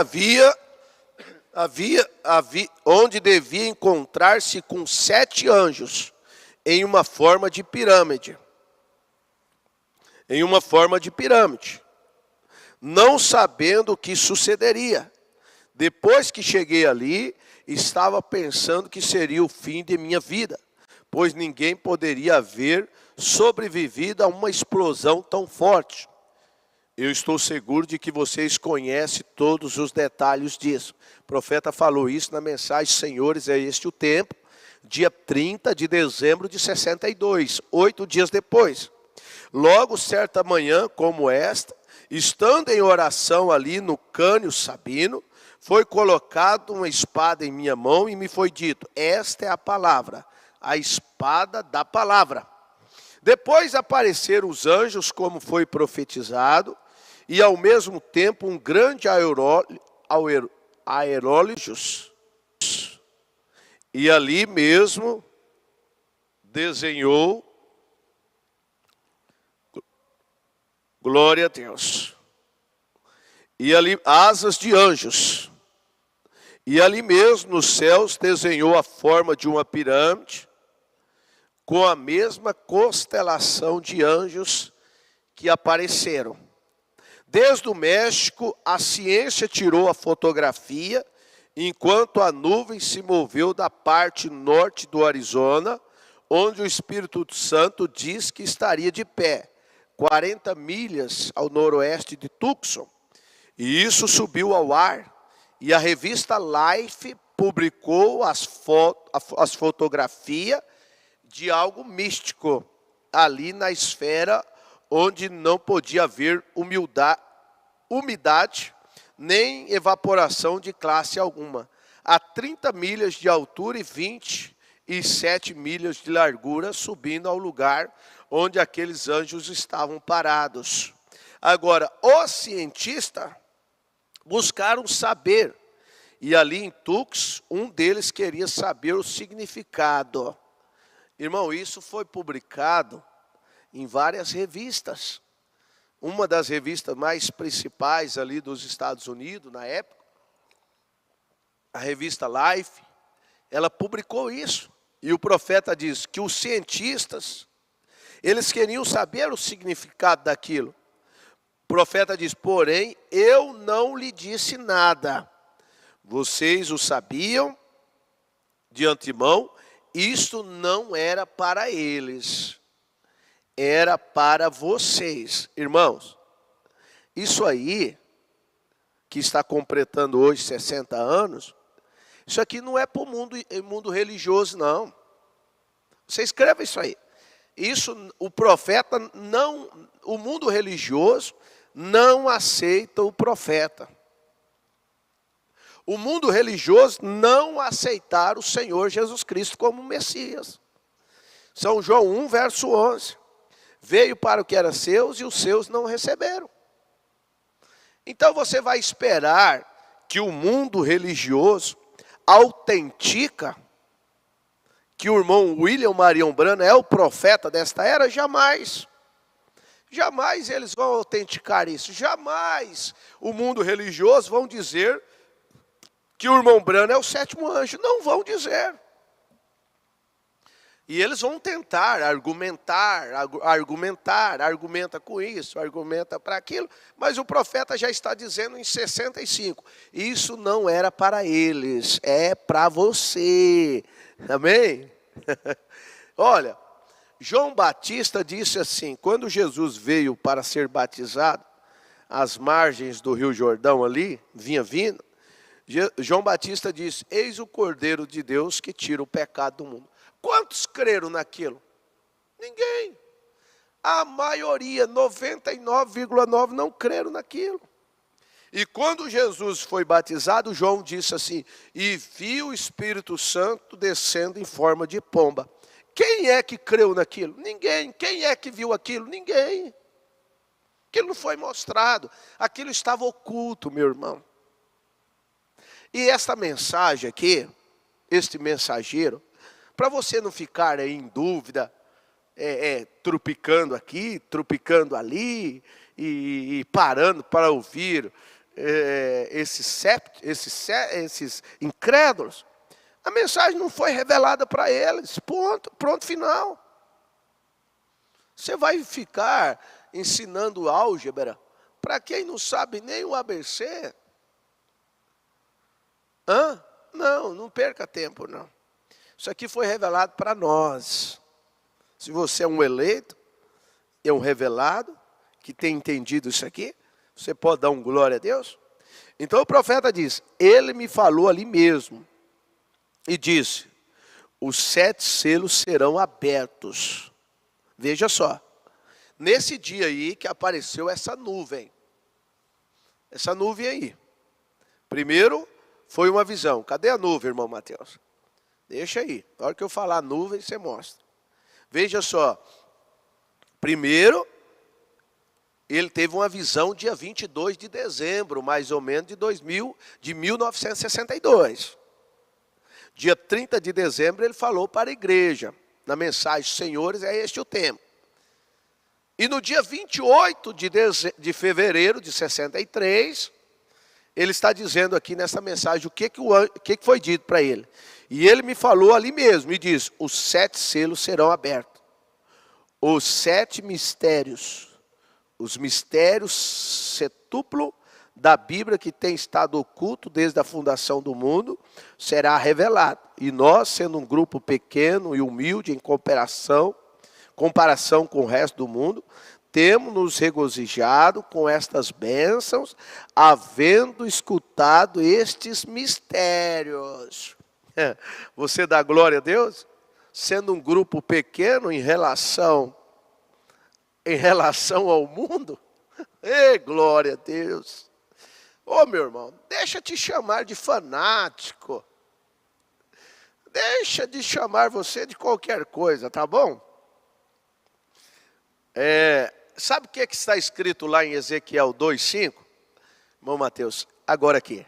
onde devia encontrar-se com 7 anjos em uma forma de pirâmide. Não sabendo o que sucederia. Depois que cheguei ali, estava pensando que seria o fim de minha vida, pois ninguém poderia haver sobrevivido a uma explosão tão forte. Eu estou seguro de que vocês conhecem todos os detalhes disso. O profeta falou isso na mensagem Senhores, é este o tempo, dia 30 de dezembro de 62, 8 dias depois. Logo, certa manhã como esta, estando em oração ali no Cânion Sabino, foi colocada uma espada em minha mão e me foi dito, esta é a palavra, a espada da palavra. Depois apareceram os anjos, como foi profetizado, e ao mesmo tempo um grande aerólogos. E ali mesmo desenhou, glória a Deus, e ali asas de anjos. E ali mesmo nos céus desenhou a forma de uma pirâmide, com a mesma constelação de anjos que apareceram. Desde o México, a ciência tirou a fotografia, enquanto a nuvem se moveu da parte norte do Arizona, onde o Espírito Santo diz que estaria de pé, 40 milhas ao noroeste de Tucson. E isso subiu ao ar, e a revista Life publicou as fotografias de algo místico, ali na esfera onde não podia haver umidade, nem evaporação de classe alguma. A 30 milhas de altura e 27 milhas de largura, subindo ao lugar onde aqueles anjos estavam parados. Agora, os cientistas buscaram saber, e ali em Tucson, um deles queria saber o significado. Irmão, isso foi publicado em várias revistas. Uma das revistas mais principais ali dos Estados Unidos, na época, a revista Life, ela publicou isso. E o profeta diz que os cientistas, eles queriam saber o significado daquilo. O profeta diz, porém, eu não lhe disse nada. Vocês o sabiam de antemão, isto não era para eles, era para vocês. Irmãos, isso aí, que está completando hoje 60 anos, isso aqui não é para o mundo religioso, não. Você escreve isso aí. Isso, o profeta não, o mundo religioso não aceita o profeta. O mundo religioso não aceitar o Senhor Jesus Cristo como Messias. São João 1, verso 11. Veio para o que era seus e os seus não receberam. Então você vai esperar que o mundo religioso autentica que o irmão William Marion Branham é o profeta desta era? Jamais. Jamais eles vão autenticar isso. Jamais o mundo religioso vão dizer que o irmão Branham é o 7º anjo. Não vão dizer. E eles vão tentar argumenta com isso, argumenta para aquilo, mas o profeta já está dizendo em 65, isso não era para eles, é para você. Amém? Olha, João Batista disse assim, quando Jesus veio para ser batizado, às margens do Rio Jordão ali, vinha vindo, João Batista disse, eis o Cordeiro de Deus que tira o pecado do mundo. Quantos creram naquilo? Ninguém. A maioria, 99,9, não creram naquilo. E quando Jesus foi batizado, João disse assim: e viu o Espírito Santo descendo em forma de pomba. Quem é que creu naquilo? Ninguém. Quem é que viu aquilo? Ninguém. Aquilo não foi mostrado. Aquilo estava oculto, meu irmão. E esta mensagem aqui, este mensageiro, para você não ficar aí em dúvida, trupicando aqui, trupicando ali, e parando para ouvir esses incrédulos, a mensagem não foi revelada para eles, pronto, final. Você vai ficar ensinando álgebra para quem não sabe nem o ABC? Não perca tempo, não. Isso aqui foi revelado para nós. Se você é um eleito, é um revelado, que tem entendido isso aqui, você pode dar um glória a Deus? Então o profeta diz: ele me falou ali mesmo, e disse: os 7 selos serão abertos. Veja só, nesse dia aí que apareceu essa nuvem aí. Primeiro foi uma visão. Cadê a nuvem, irmão Mateus? Deixa aí, na hora que eu falar nuvem, você mostra. Veja só, primeiro, ele teve uma visão dia 22 de dezembro, mais ou menos, de 1962. Dia 30 de dezembro, ele falou para a igreja, na mensagem: senhores, é este o tema. E no dia 28 de fevereiro de 63, ele está dizendo aqui nessa mensagem o que foi dito para ele. E ele me falou ali mesmo, e diz: os 7 selos serão abertos. Os 7 mistérios, os mistérios setúplo da Bíblia, que tem estado oculto desde a fundação do mundo, será revelado. E nós, sendo um grupo pequeno e humilde em comparação com o resto do mundo, temos nos regozijado com estas bênçãos, havendo escutado estes mistérios. Você dá glória a Deus? Sendo um grupo pequeno em relação ao mundo? Ei, glória a Deus. Ô, meu irmão, deixa te chamar de fanático. Deixa de chamar você de qualquer coisa, tá bom? Sabe o que está escrito lá em Ezequiel 2:5? Irmão Mateus, agora aqui.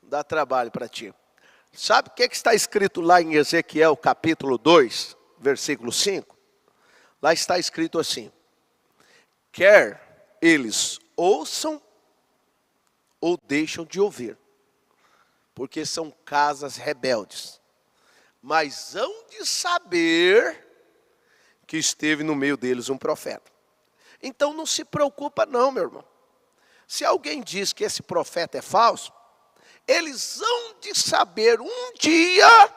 Dá trabalho para ti. Sabe o que está escrito lá em Ezequiel capítulo 2, versículo 5? Lá está escrito assim: quer eles ouçam ou deixam de ouvir, porque são casas rebeldes, mas hão de saber que esteve no meio deles um profeta. Então não se preocupa não, meu irmão. Se alguém diz que esse profeta é falso, eles hão de saber um dia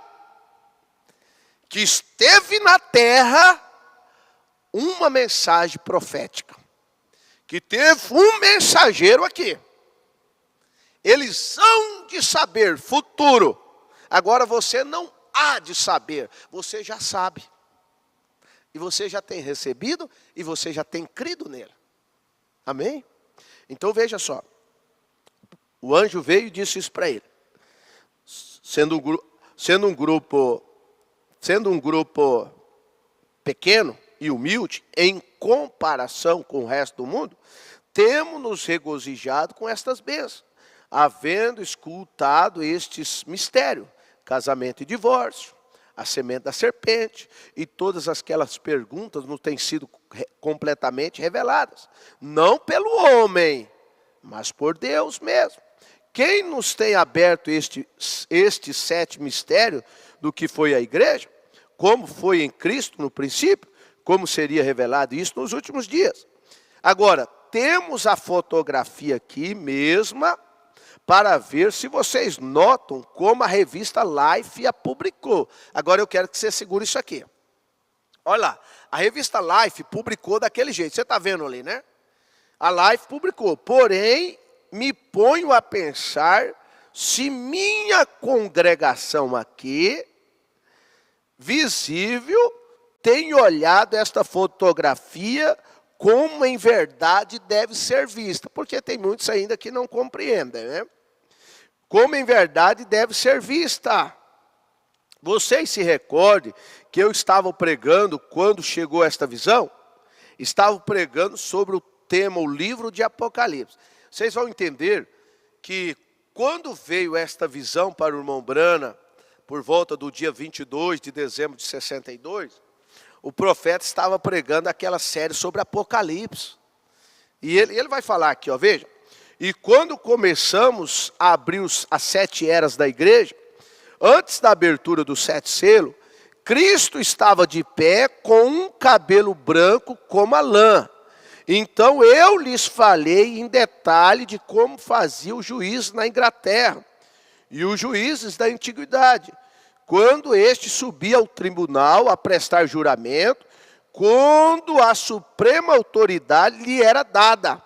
que esteve na terra uma mensagem profética, que teve um mensageiro aqui. Eles hão de saber futuro. Agora você não há de saber, você já sabe. E você já tem recebido e você já tem crido nele. Amém? Então veja só. O anjo veio e disse isso para ele. Sendo um grupo pequeno e humilde, em comparação com o resto do mundo, temos nos regozijado com estas bênçãos, havendo escutado estes mistérios: casamento e divórcio, a semente da serpente, e todas aquelas perguntas não têm sido completamente reveladas, não pelo homem, mas por Deus mesmo. Quem nos tem aberto estes 7 mistérios do que foi a igreja, como foi em Cristo no princípio, como seria revelado isso nos últimos dias. Agora, temos a fotografia aqui mesma, para ver se vocês notam como a revista Life a publicou. Agora eu quero que você segure isso aqui. Olha lá, a revista Life publicou daquele jeito. Você está vendo ali, né? A Life publicou. Porém, me ponho a pensar se minha congregação aqui, visível, tem olhado esta fotografia como em verdade deve ser vista, porque tem muitos ainda que não compreendem, né? Como em verdade deve ser vista. Vocês se recordem que eu estava pregando quando chegou esta visão? Estava pregando sobre o tema, o livro de Apocalipse. Vocês vão entender que quando veio esta visão para o irmão Brana, por volta do dia 22 de dezembro de 62, o profeta estava pregando aquela série sobre Apocalipse. E ele vai falar aqui, ó, veja. E quando começamos a abrir as 7 eras da igreja, antes da abertura do 7 selos, Cristo estava de pé com um cabelo branco como a lã. Então eu lhes falei em detalhe de como fazia o juiz na Inglaterra e os juízes da antiguidade, quando este subia ao tribunal a prestar juramento, quando a suprema autoridade lhe era dada.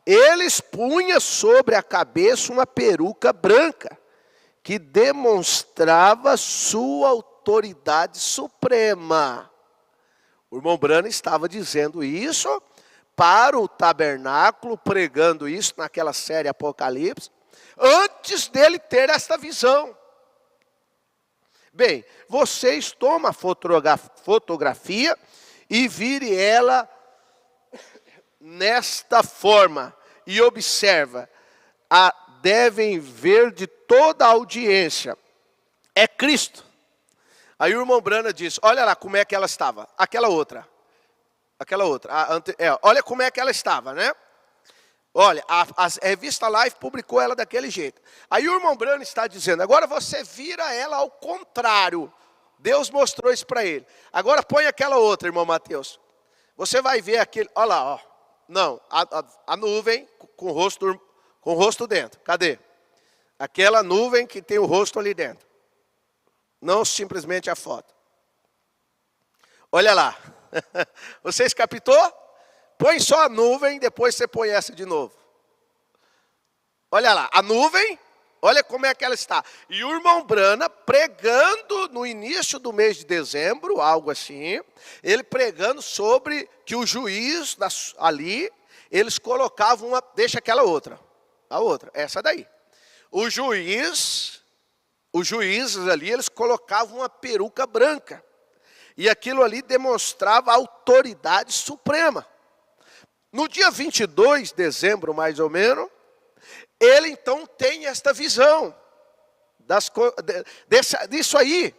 Eles punham sobre a cabeça uma peruca branca, que demonstrava sua autoridade suprema. O irmão Brana estava dizendo isso para o tabernáculo, pregando isso naquela série Apocalipse, antes dele ter esta visão. Bem, vocês tomam a fotografia e virem ela nesta forma e observa, devem ver de toda a audiência, é Cristo. Aí o irmão Brana disse, olha lá como é que ela estava, aquela outra, olha como é que ela estava, né? Olha, a revista Life publicou ela daquele jeito. Aí o irmão Brana está dizendo, agora você vira ela ao contrário. Deus mostrou isso para ele. Agora põe aquela outra, irmão Mateus. Você vai ver aquele, olha lá, ó. Não, a nuvem com o rosto dentro. Cadê? Aquela nuvem que tem o rosto ali dentro. Não simplesmente a foto. Olha lá. Vocês captou? Põe só a nuvem, depois você põe essa de novo. Olha lá, a nuvem, olha como é que ela está. E o irmão Brana pregando no início do mês de dezembro, algo assim, ele pregando sobre que o juiz ali, eles colocavam deixa aquela outra, a outra, essa daí. Os juízes ali, eles colocavam uma peruca branca. E aquilo ali demonstrava a autoridade suprema. No dia 22 de dezembro, mais ou menos, ele então tem esta visão disso aí.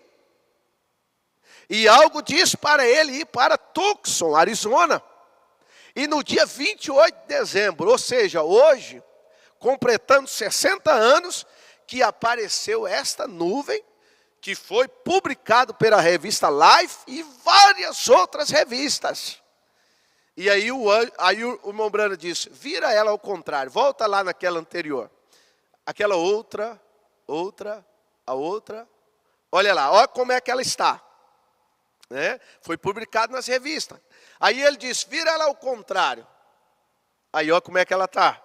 E algo diz para ele ir para Tucson, Arizona. E no dia 28 de dezembro, ou seja, hoje, completando 60 anos, que apareceu esta nuvem, que foi publicado pela revista Life e várias outras revistas. E aí o irmão Brana disse, vira ela ao contrário, volta lá naquela anterior. Aquela outra, a outra. Olha lá, olha como é que ela está. Né? Foi publicado nas revistas. Aí ele disse, vira ela ao contrário. Aí olha como é que ela está.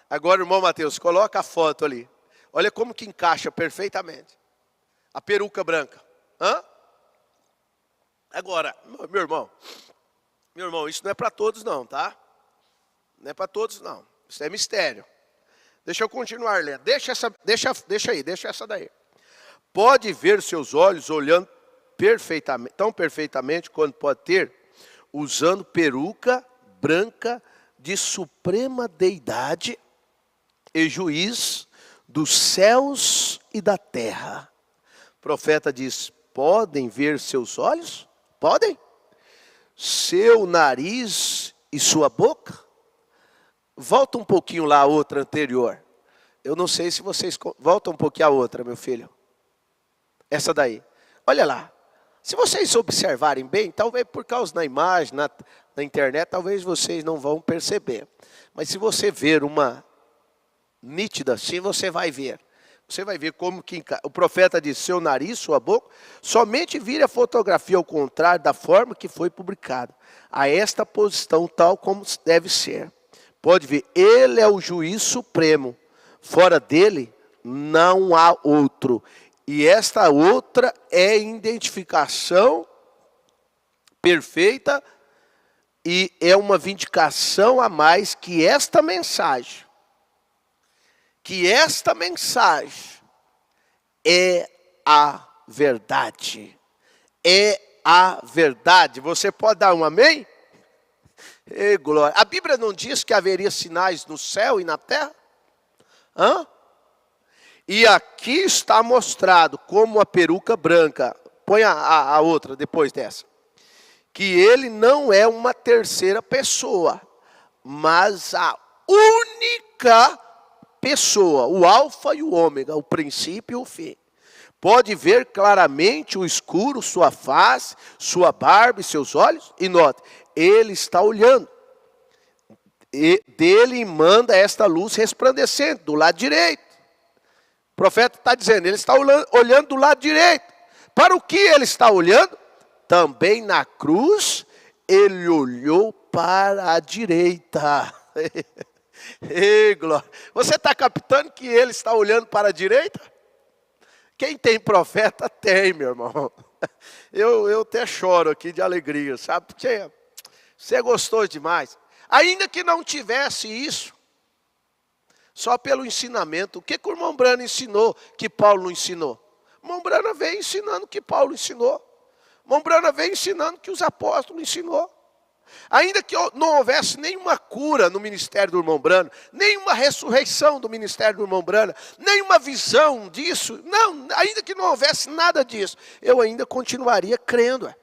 Agora, irmão Mateus, coloca a foto ali. Olha como que encaixa perfeitamente. A peruca branca. Hã? Agora, meu irmão, isso não é para todos não, tá? Não é para todos não. Isso é mistério. Deixa eu continuar lendo. Deixa essa daí. Pode ver seus olhos olhando perfeitamente, tão perfeitamente quanto pode ter, usando peruca branca de suprema deidade e juiz dos céus e da terra. O profeta diz, podem ver seus olhos? Podem? Seu nariz e sua boca? Volta um pouquinho lá a outra anterior. Eu não sei se vocês... Volta um pouquinho a outra, meu filho. Essa daí. Olha lá. Se vocês observarem bem, talvez por causa da imagem, na internet, talvez vocês não vão perceber. Mas se você ver uma nítida assim, você vai ver. Você vai ver como que o profeta diz, seu nariz, sua boca, somente vire a fotografia ao contrário da forma que foi publicada. A esta posição tal como deve ser. Pode ver, ele é o juiz supremo. Fora dele, não há outro. E esta outra é a identificação perfeita E é uma vindicação a mais que esta mensagem é a verdade. É a verdade. Você pode dar um amém? Ei, glória. A Bíblia não diz que haveria sinais no céu e na terra? Hã? E aqui está mostrado como a peruca branca. Põe a outra depois dessa. Que ele não é uma terceira pessoa, mas a única pessoa, o alfa e o ômega, o princípio e o fim. Pode ver claramente o escuro, sua face, sua barba e seus olhos. E note, ele está olhando. E dele manda esta luz resplandecente, do lado direito. O profeta está dizendo, ele está olhando do lado direito. Para o que ele está olhando? Também na cruz, ele olhou para a direita. Ei, glória. Você está captando que ele está olhando para a direita? Quem tem profeta tem, meu irmão. Eu até choro aqui de alegria, sabe? Porque você gostou demais. Ainda que não tivesse isso, só pelo ensinamento. O que o irmão Brano ensinou que Paulo não ensinou? O irmão Brano veio ensinando o que Paulo ensinou. O irmão Brano veio ensinando o que os apóstolos ensinou. Ainda que não houvesse nenhuma cura no ministério do irmão Brano, nenhuma ressurreição do ministério do irmão Brano, nenhuma visão disso, não, ainda que não houvesse nada disso, eu ainda continuaria crendo.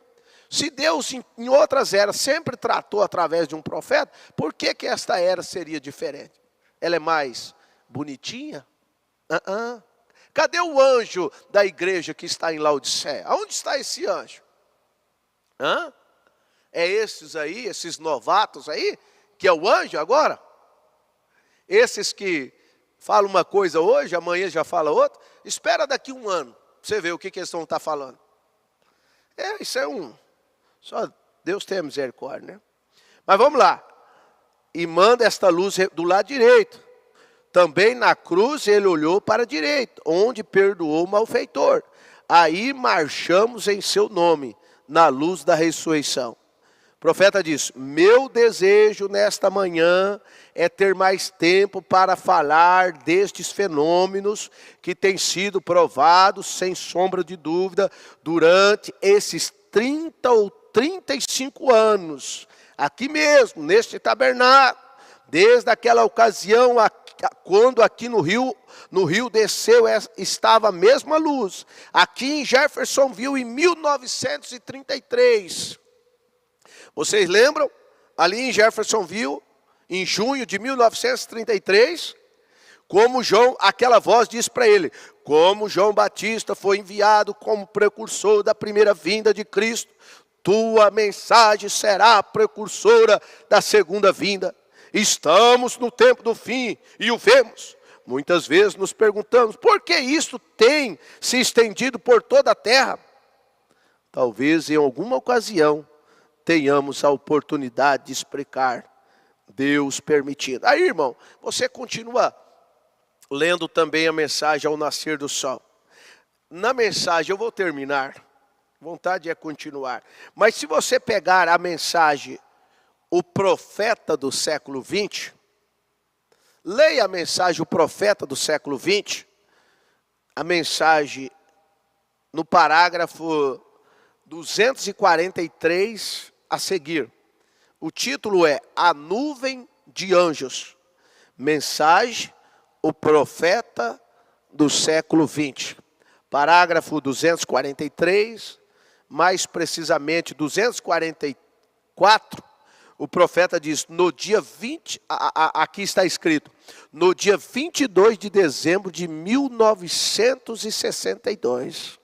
Se Deus em outras eras sempre tratou através de um profeta, por que esta era seria diferente? Ela é mais bonitinha? Cadê o anjo da igreja que está em Laodiceia? Aonde está esse anjo? É esses aí, esses novatos aí, que é o anjo agora? Esses que falam uma coisa hoje, amanhã já fala outra? Espera daqui um ano, para você ver o que eles vão estar falando. Isso é só Deus tem misericórdia, né? Mas vamos lá. E manda esta luz do lado direito. Também na cruz ele olhou para a direita, onde perdoou o malfeitor. Aí marchamos em seu nome, na luz da ressurreição. O profeta diz, meu desejo nesta manhã é ter mais tempo para falar destes fenômenos que têm sido provados, sem sombra de dúvida, durante esses 30 ou 35 anos, aqui mesmo, neste tabernáculo, desde aquela ocasião, quando aqui no rio desceu, estava a mesma luz, aqui em Jeffersonville, em 1933, vocês lembram? Ali em Jeffersonville, em junho de 1933, como João, aquela voz diz para ele, como João Batista foi enviado como precursor da primeira vinda de Cristo, tua mensagem será a precursora da segunda vinda. Estamos no tempo do fim e o vemos. Muitas vezes nos perguntamos, por que isto tem se estendido por toda a terra? Talvez em alguma ocasião tenhamos a oportunidade de explicar, Deus permitindo. Aí, irmão, você continua lendo também a mensagem ao nascer do sol. Na mensagem, eu vou terminar, vontade é continuar. Mas se você pegar a mensagem, o profeta do século 20, leia a mensagem, o profeta do século 20, a mensagem no parágrafo 243 a seguir. O título é A Nuvem de Anjos. Mensagem, o profeta do século 20. Parágrafo 243, mais precisamente 244, o profeta diz, no dia 20, aqui está escrito, no dia 22 de dezembro de 1962,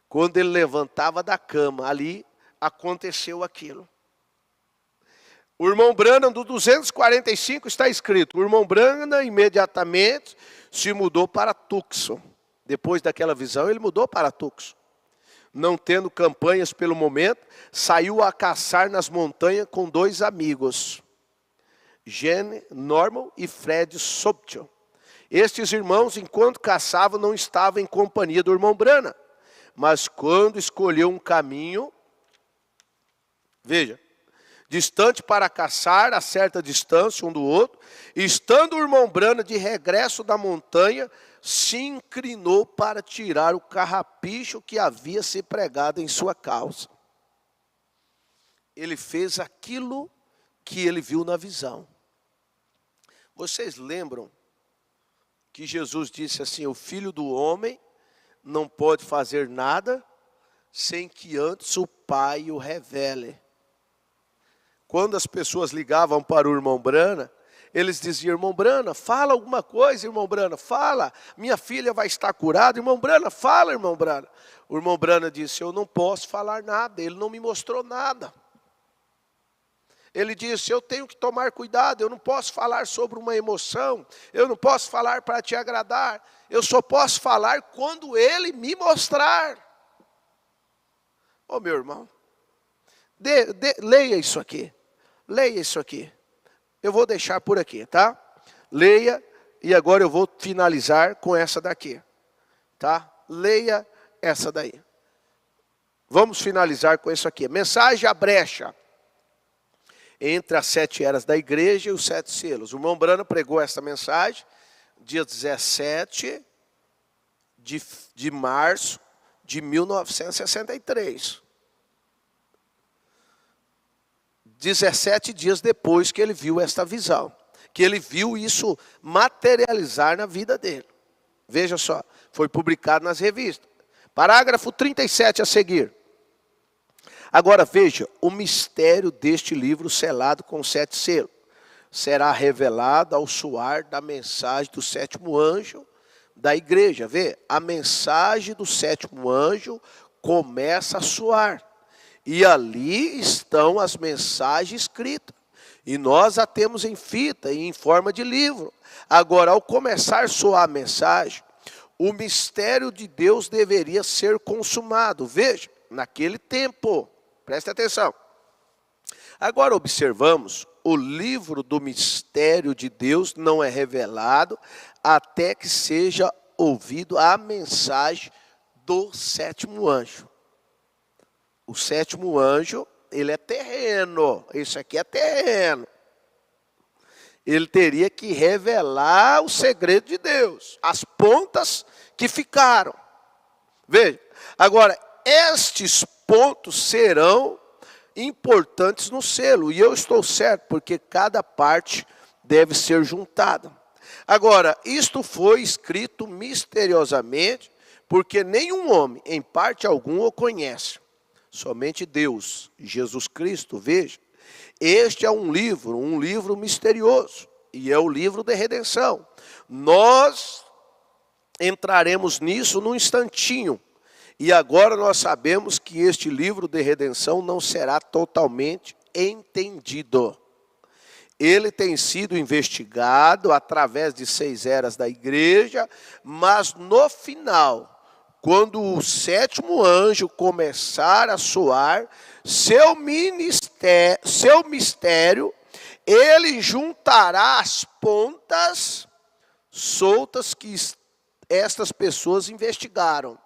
quando ele levantava da cama, ali aconteceu aquilo. O irmão Branham, do 245, está escrito, o irmão Branham imediatamente se mudou para Tucson. Depois daquela visão, ele mudou para Tucson. Não tendo campanhas pelo momento, saiu a caçar nas montanhas com dois amigos, Gene Norman e Fred Sobel. Estes irmãos, enquanto caçavam, não estavam em companhia do irmão Branham, mas quando escolheu um caminho, veja, distante para caçar a certa distância um do outro. E estando o irmão Branham de regresso da montanha, se inclinou para tirar o carrapicho que havia se pregado em sua calça. Ele fez aquilo que ele viu na visão. Vocês lembram que Jesus disse assim: o Filho do Homem não pode fazer nada sem que antes o Pai o revele. Quando as pessoas ligavam para o irmão Branham, eles diziam: irmão Branham, fala alguma coisa, irmão Branham, fala, minha filha vai estar curada, irmão Branham, fala, irmão Branham. O irmão Branham disse: eu não posso falar nada, ele não me mostrou nada. Ele disse: eu tenho que tomar cuidado, eu não posso falar sobre uma emoção, eu não posso falar para te agradar, eu só posso falar quando ele me mostrar. Ô meu irmão, leia isso aqui, leia isso aqui. Eu vou deixar por aqui, tá? Leia, e agora eu vou finalizar com essa daqui, tá? Leia essa daí. Vamos finalizar com isso aqui. Mensagem à brecha entre as 7 eras da igreja e os 7 selos. O irmão Branham pregou essa mensagem dia 17 de março de 1963. 17 dias depois que ele viu esta visão, que ele viu isso materializar na vida dele. Veja só, foi publicado nas revistas. Parágrafo 37 a seguir. Agora veja, o mistério deste livro selado com 7 selos será revelado ao soar da mensagem do 7º anjo da igreja. Vê, a mensagem do 7º anjo começa a soar. E ali estão as mensagens escritas. E nós a temos em fita e em forma de livro. Agora, ao começar a soar a mensagem, o mistério de Deus deveria ser consumado. Veja, naquele tempo. Preste atenção. Agora observamos, o livro do mistério de Deus não é revelado até que seja ouvido a mensagem do 7º anjo. O 7º anjo, ele é terreno. Isso aqui é terreno. Ele teria que revelar o segredo de Deus, as pontas que ficaram. Veja, agora, estes pontos serão importantes no selo. E eu estou certo, porque cada parte deve ser juntada. Agora, isto foi escrito misteriosamente, porque nenhum homem, em parte alguma, o conhece. Somente Deus, Jesus Cristo, veja. Este é um livro misterioso. E é o livro de redenção. Nós entraremos nisso num instantinho. E agora nós sabemos que este livro de redenção não será totalmente entendido. Ele tem sido investigado através de 6 eras da igreja, mas no final, quando o 7º anjo começar a soar seu mistério, ele juntará as pontas soltas que estas pessoas investigaram.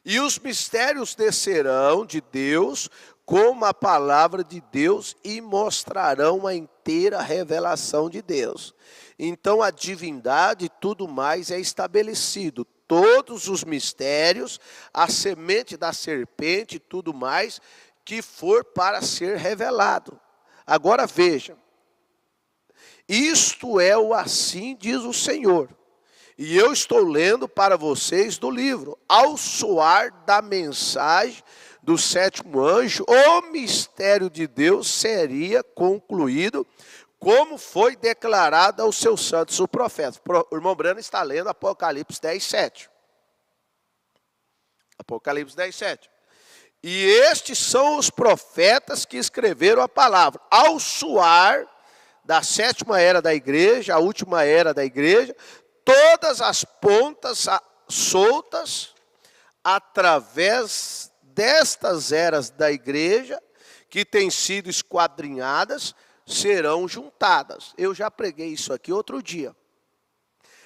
E os mistérios descerão de Deus como a palavra de Deus e mostrarão a inteira revelação de Deus. Então a divindade e tudo mais é estabelecido. Todos os mistérios, a semente da serpente e tudo mais que for para ser revelado. Agora veja, isto é o assim diz o Senhor. E eu estou lendo para vocês do livro. Ao soar da mensagem do 7º anjo, o mistério de Deus seria concluído, como foi declarado aos seus santos, o profeta. O irmão Branham está lendo Apocalipse 10:7. Apocalipse 10:7. E estes são os profetas que escreveram a palavra. Ao soar da 7ª era da igreja, a última era da igreja, todas as pontas soltas através destas eras da igreja, que têm sido esquadrinhadas, serão juntadas. Eu já preguei isso aqui outro dia.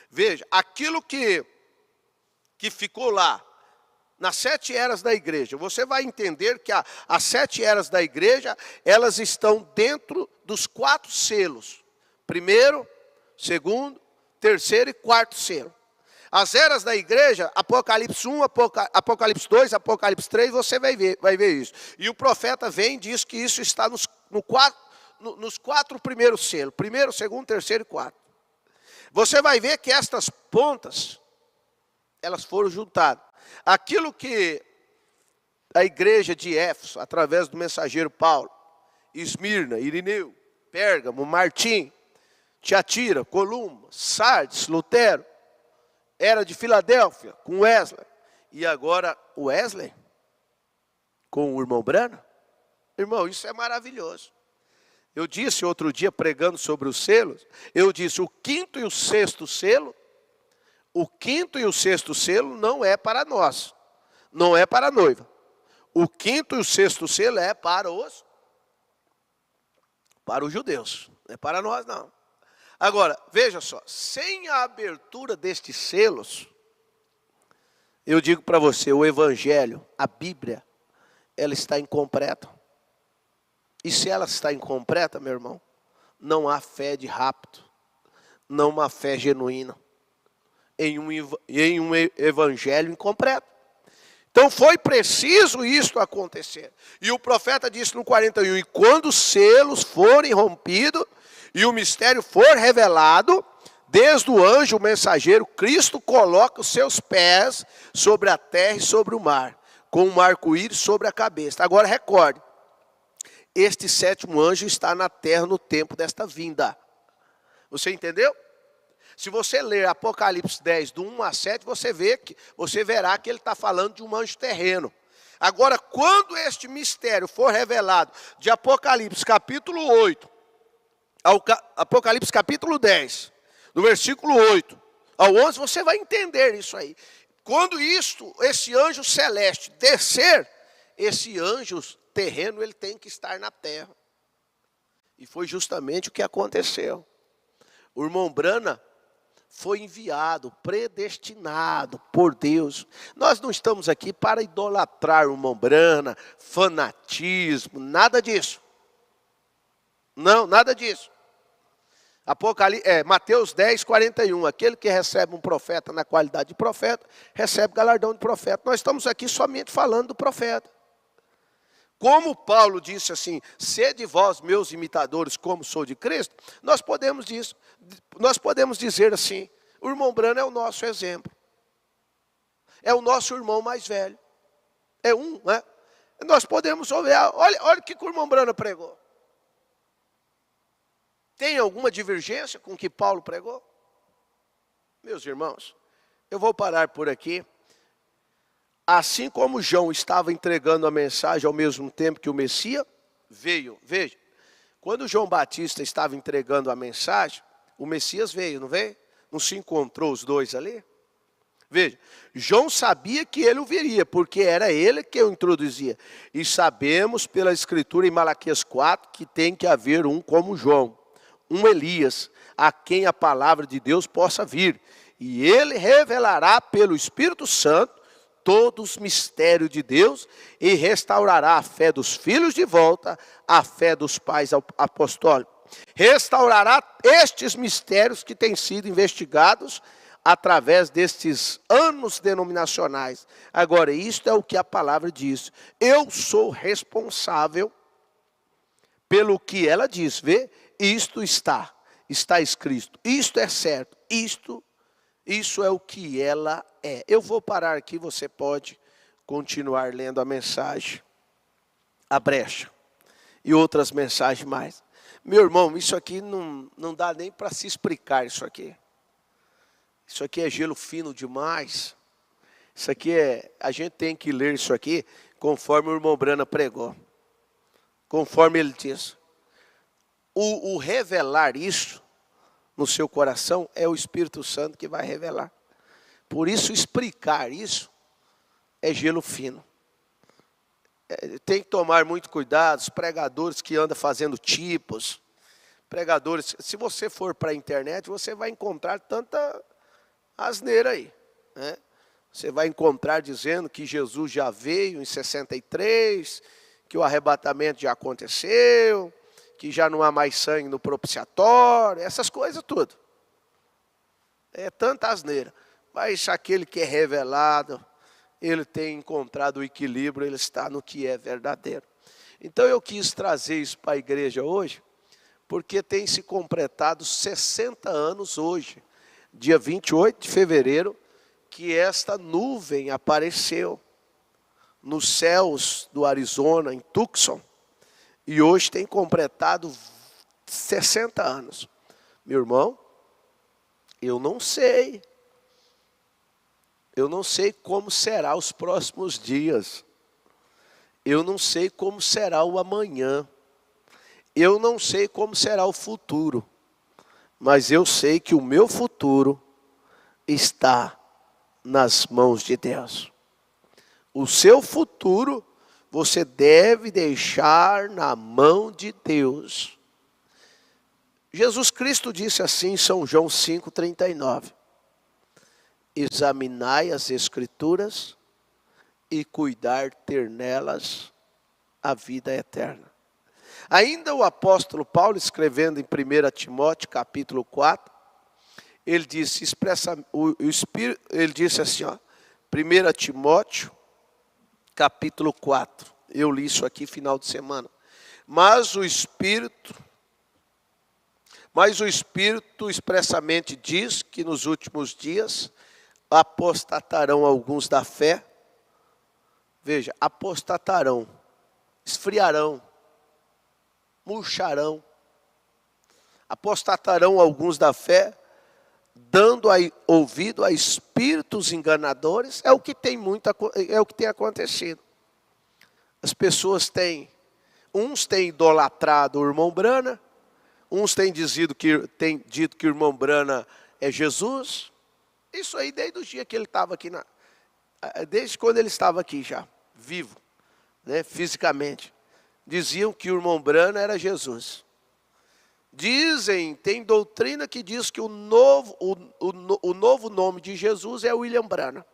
Veja, aquilo que ficou lá, nas 7 eras da igreja, você vai entender que as 7 eras da igreja, elas estão dentro dos 4 selos. Primeiro, segundo, terceiro e quarto selo. As eras da igreja, Apocalipse 1, Apocalipse 2, Apocalipse 3, você vai ver isso. E o profeta vem e diz que isso está nos 4 primeiros selos. Primeiro, segundo, terceiro e quarto. Você vai ver que estas pontas, elas foram juntadas. Aquilo que a igreja de Éfeso, através do mensageiro Paulo, Esmirna, Irineu, Pérgamo, Martim, Tiatira, Columba, Sardes, Lutero, era de Filadélfia, com Wesley. E agora Wesley, com o irmão Branham. Irmão, isso é maravilhoso. Eu disse outro dia, pregando sobre os selos, eu disse, o 5º e o 6º selo, o 5º e o 6º selo não é para nós, não é para a noiva. O 5º e o 6º selo é para os judeus, não é para nós não. Agora, veja só, sem a abertura destes selos, eu digo para você, o Evangelho, a Bíblia, ela está incompleta. E se ela está incompleta, meu irmão, não há fé de rapto, não há fé genuína em um evangelho incompleto. Então foi preciso isto acontecer. E o profeta disse no 41, e quando os selos forem rompidos e o mistério for revelado, desde o anjo, o mensageiro, Cristo coloca os seus pés sobre a terra e sobre o mar, com um arco-íris sobre a cabeça. Agora recorde, este 7º anjo está na terra no tempo desta vinda. Você entendeu? Se você ler Apocalipse 10, do 1 a 7, você verá que ele está falando de um anjo terreno. Agora, quando este mistério for revelado, de Apocalipse capítulo 8, ao Apocalipse capítulo 10, do versículo 8 ao 11, você vai entender isso aí. Quando esse anjo celeste descer, esse anjo terreno, ele tem que estar na terra. E foi justamente o que aconteceu. O irmão Branham foi enviado, predestinado por Deus. Nós não estamos aqui para idolatrar o irmão Branham, fanatismo, nada disso. Não, nada disso. Mateus 10, 41. Aquele que recebe um profeta na qualidade de profeta, recebe galardão de profeta. Nós estamos aqui somente falando do profeta. Como Paulo disse assim, sede vós meus imitadores como sou de Cristo, nós podemos dizer assim, o irmão Branham é o nosso exemplo. É o nosso irmão mais velho. É né? Nós podemos ouvir, olha o que o irmão Branham pregou. Tem alguma divergência com o que Paulo pregou? Meus irmãos, eu vou parar por aqui. Assim como João estava entregando a mensagem ao mesmo tempo que o Messias veio. Veja, quando João Batista estava entregando a mensagem, o Messias veio, não veio? Não se encontrou os dois ali? Veja, João sabia que ele o viria, porque era ele que o introduzia. E sabemos pela escritura em Malaquias 4 que tem que haver um como João, um Elias, a quem a palavra de Deus possa vir. E ele revelará pelo Espírito Santo todos os mistérios de Deus e restaurará a fé dos filhos de volta, a fé dos pais apostólicos. Restaurará estes mistérios que têm sido investigados através destes anos denominacionais. Agora, isto é o que a palavra diz. Eu sou responsável pelo que ela diz. Vê? Isto está escrito. Isto é certo. Isso é o que ela é. Eu vou parar aqui, você pode continuar lendo a mensagem, a brecha, e outras mensagens mais. Meu irmão, isso aqui não dá nem para se explicar isso aqui. Isso aqui é gelo fino demais. Isso aqui a gente tem que ler isso aqui conforme o irmão Branham pregou. Conforme ele diz. O revelar isso no seu coração é o Espírito Santo que vai revelar. Por isso, explicar isso é gelo fino. Tem que tomar muito cuidado, os pregadores que andam fazendo tipos, pregadores, se você for para a internet, você vai encontrar tanta asneira aí, né? Você vai encontrar dizendo que Jesus já veio em 63, que o arrebatamento já aconteceu, que já não há mais sangue no propiciatório, essas coisas tudo. É tanta asneira. Mas aquele que é revelado, ele tem encontrado o equilíbrio, ele está no que é verdadeiro. Então eu quis trazer isso para a igreja hoje, porque tem se completado 60 anos hoje, dia 28 de fevereiro, que esta nuvem apareceu nos céus do Arizona, em Tucson, e hoje tem completado 60 anos. Meu irmão, eu não sei como será os próximos dias, eu não sei como será o amanhã, eu não sei como será o futuro, mas eu sei que o meu futuro está nas mãos de Deus. O seu futuro você deve deixar na mão de Deus. Jesus Cristo disse assim em São João 5,39. Examinai as Escrituras e cuidar ter nelas a vida eterna. Ainda o apóstolo Paulo, escrevendo em 1 Timóteo capítulo 4, ele disse, ele disse assim, 1 Timóteo capítulo 4, eu li isso aqui final de semana. Mas o Espírito expressamente diz que nos últimos dias apostatarão alguns da fé. Veja, apostatarão, esfriarão, murcharão. Apostatarão alguns da fé, dando ouvido a espíritos enganadores. É o que tem acontecido. As pessoas uns têm idolatrado o irmão Brana, uns têm dito que o irmão Brana é Jesus. Isso aí desde o dia que ele estava aqui, desde quando ele estava aqui já, vivo, né, fisicamente. Diziam que o irmão Brana era Jesus. Tem doutrina que diz que o novo nome de Jesus é William Branham.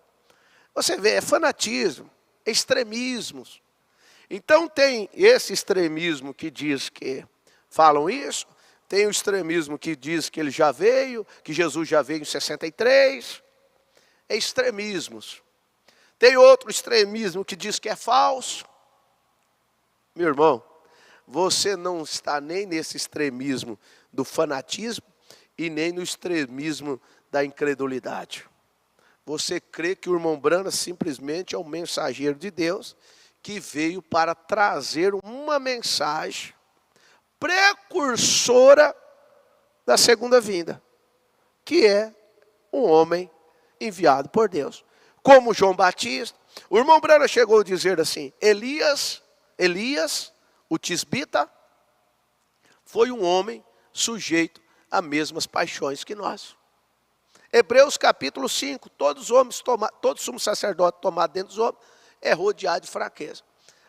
Você vê, é fanatismo, é extremismos. Então tem esse extremismo que diz que falam isso, tem o extremismo que diz que ele já veio, que Jesus já veio em 63, é extremismos. Tem outro extremismo que diz que é falso. Meu irmão, você não está nem nesse extremismo do fanatismo e nem no extremismo da incredulidade. Você crê que o irmão Branham simplesmente é um mensageiro de Deus que veio para trazer uma mensagem precursora da segunda vinda, que é um homem enviado por Deus. Como João Batista, o irmão Branham chegou a dizer assim, Elias, o tisbita, foi um homem sujeito a mesmas paixões que nós. Hebreus capítulo 5, todo sumo sacerdote tomado dentro dos homens é rodeado de fraqueza.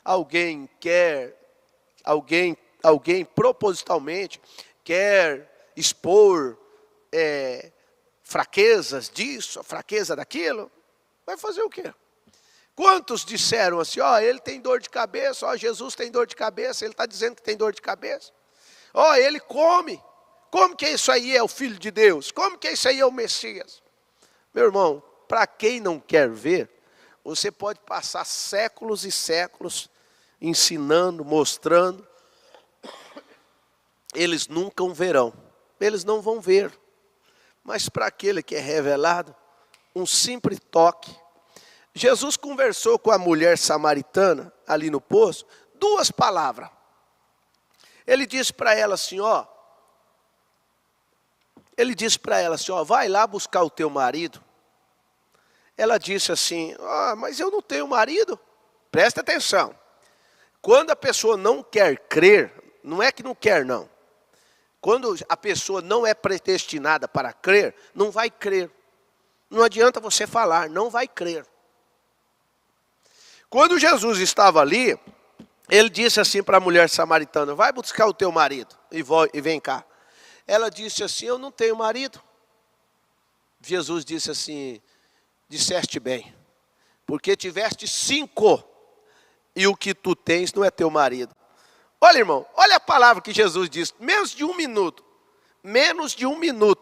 Alguém propositalmente quer expor fraquezas disso, fraqueza daquilo, vai fazer o quê? Quantos disseram assim, ele tem dor de cabeça, Jesus tem dor de cabeça, ele está dizendo que tem dor de cabeça. Ele come, como que isso aí é o Filho de Deus? Como que isso aí é o Messias? Meu irmão, para quem não quer ver, você pode passar séculos e séculos ensinando, mostrando, eles nunca verão, eles não vão ver. Mas para aquele que é revelado, um simples toque. Jesus conversou com a mulher samaritana, ali no poço, 2 palavras. Ele disse para ela assim, vai lá buscar o teu marido. Ela disse assim, mas eu não tenho marido. Presta atenção. Quando a pessoa não quer crer, não é que não quer não. Quando a pessoa não é predestinada para crer, não vai crer. Não adianta você falar, não vai crer. Quando Jesus estava ali, ele disse assim para a mulher samaritana, vai buscar o teu marido e vem cá. Ela disse assim, eu não tenho marido. Jesus disse assim, disseste bem, porque tiveste 5 e o que tu tens não é teu marido. Olha, irmão, olha a palavra que Jesus disse, menos de 1 minuto,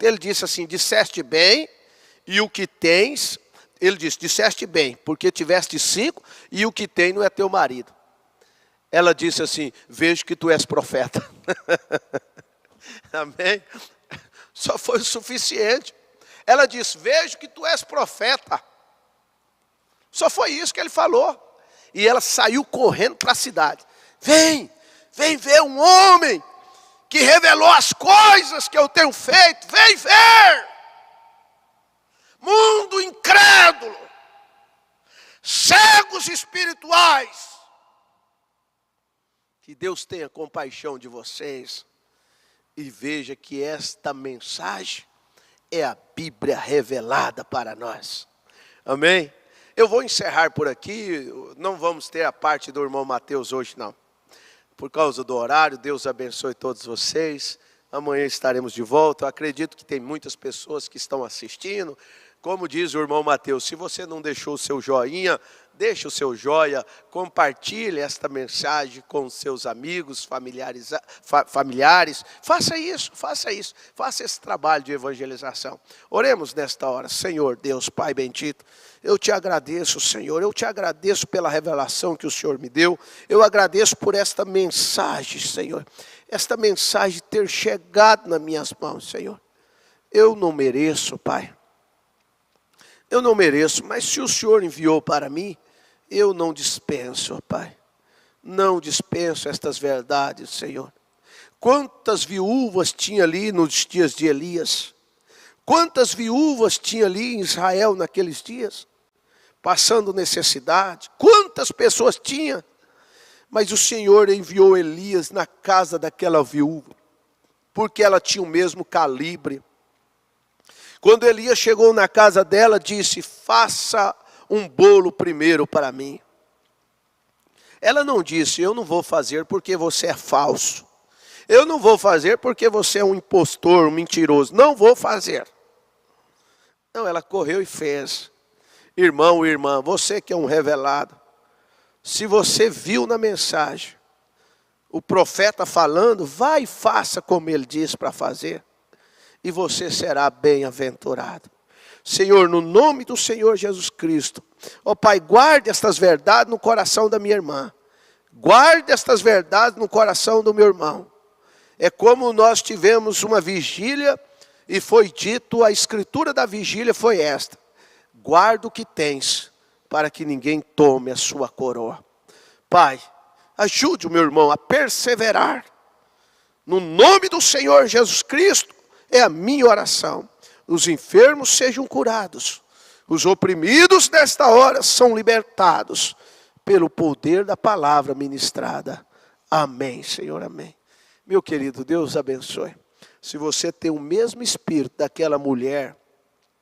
ele disse assim, disseste bem e o que tens, ele disse, disseste bem, porque tiveste 5 e o que tem não é teu marido. Ela disse assim, vejo que tu és profeta. Amém? Só foi o suficiente. Ela disse, vejo que tu és profeta. Só foi isso que ele falou. E ela saiu correndo para a cidade. Vem ver um homem que revelou as coisas que eu tenho feito. Vem ver. Mundo incrédulo. Cegos espirituais. Que Deus tenha compaixão de vocês. E veja que esta mensagem é a Bíblia revelada para nós. Amém? Eu vou encerrar por aqui. Não vamos ter a parte do irmão Mateus hoje, não. Por causa do horário, Deus abençoe todos vocês. Amanhã estaremos de volta. Eu acredito que tem muitas pessoas que estão assistindo. Como diz o irmão Mateus, se você não deixou o seu joinha, deixe o seu joia, compartilhe esta mensagem com seus amigos, familiares. Faça isso, faça esse trabalho de evangelização. Oremos nesta hora. Senhor Deus, Pai bendito, eu te agradeço, Senhor, eu te agradeço pela revelação que o Senhor me deu, eu agradeço por esta mensagem, Senhor, esta mensagem ter chegado nas minhas mãos, Senhor. Eu não mereço, Pai. Eu não mereço, mas se o Senhor enviou para mim, eu não dispenso, Pai. Não dispenso estas verdades, Senhor. Quantas viúvas tinha ali nos dias de Elias? Quantas viúvas tinha ali em Israel naqueles dias? Passando necessidade. Quantas pessoas tinha? Mas o Senhor enviou Elias na casa daquela viúva, porque ela tinha o mesmo calibre. Quando Elias chegou na casa dela, disse, faça um bolo primeiro para mim. Ela não disse, eu não vou fazer porque você é falso. Eu não vou fazer porque você é um impostor, um mentiroso. Não vou fazer. Não, ela correu e fez. Irmão, irmã, você que é um revelado, se você viu na mensagem o profeta falando, vai e faça como ele disse para fazer. E você será bem-aventurado. Senhor, no nome do Senhor Jesus Cristo, ó Pai, guarde estas verdades no coração da minha irmã. Guarde estas verdades no coração do meu irmão. É como nós tivemos uma vigília e foi dito, a escritura da vigília foi esta. Guarda o que tens, para que ninguém tome a sua coroa. Pai, ajude o meu irmão a perseverar. No nome do Senhor Jesus Cristo, é a minha oração. Os enfermos sejam curados. Os oprimidos nesta hora são libertados pelo poder da palavra ministrada. Amém, Senhor, amém. Meu querido, Deus abençoe. Se você tem o mesmo espírito daquela mulher,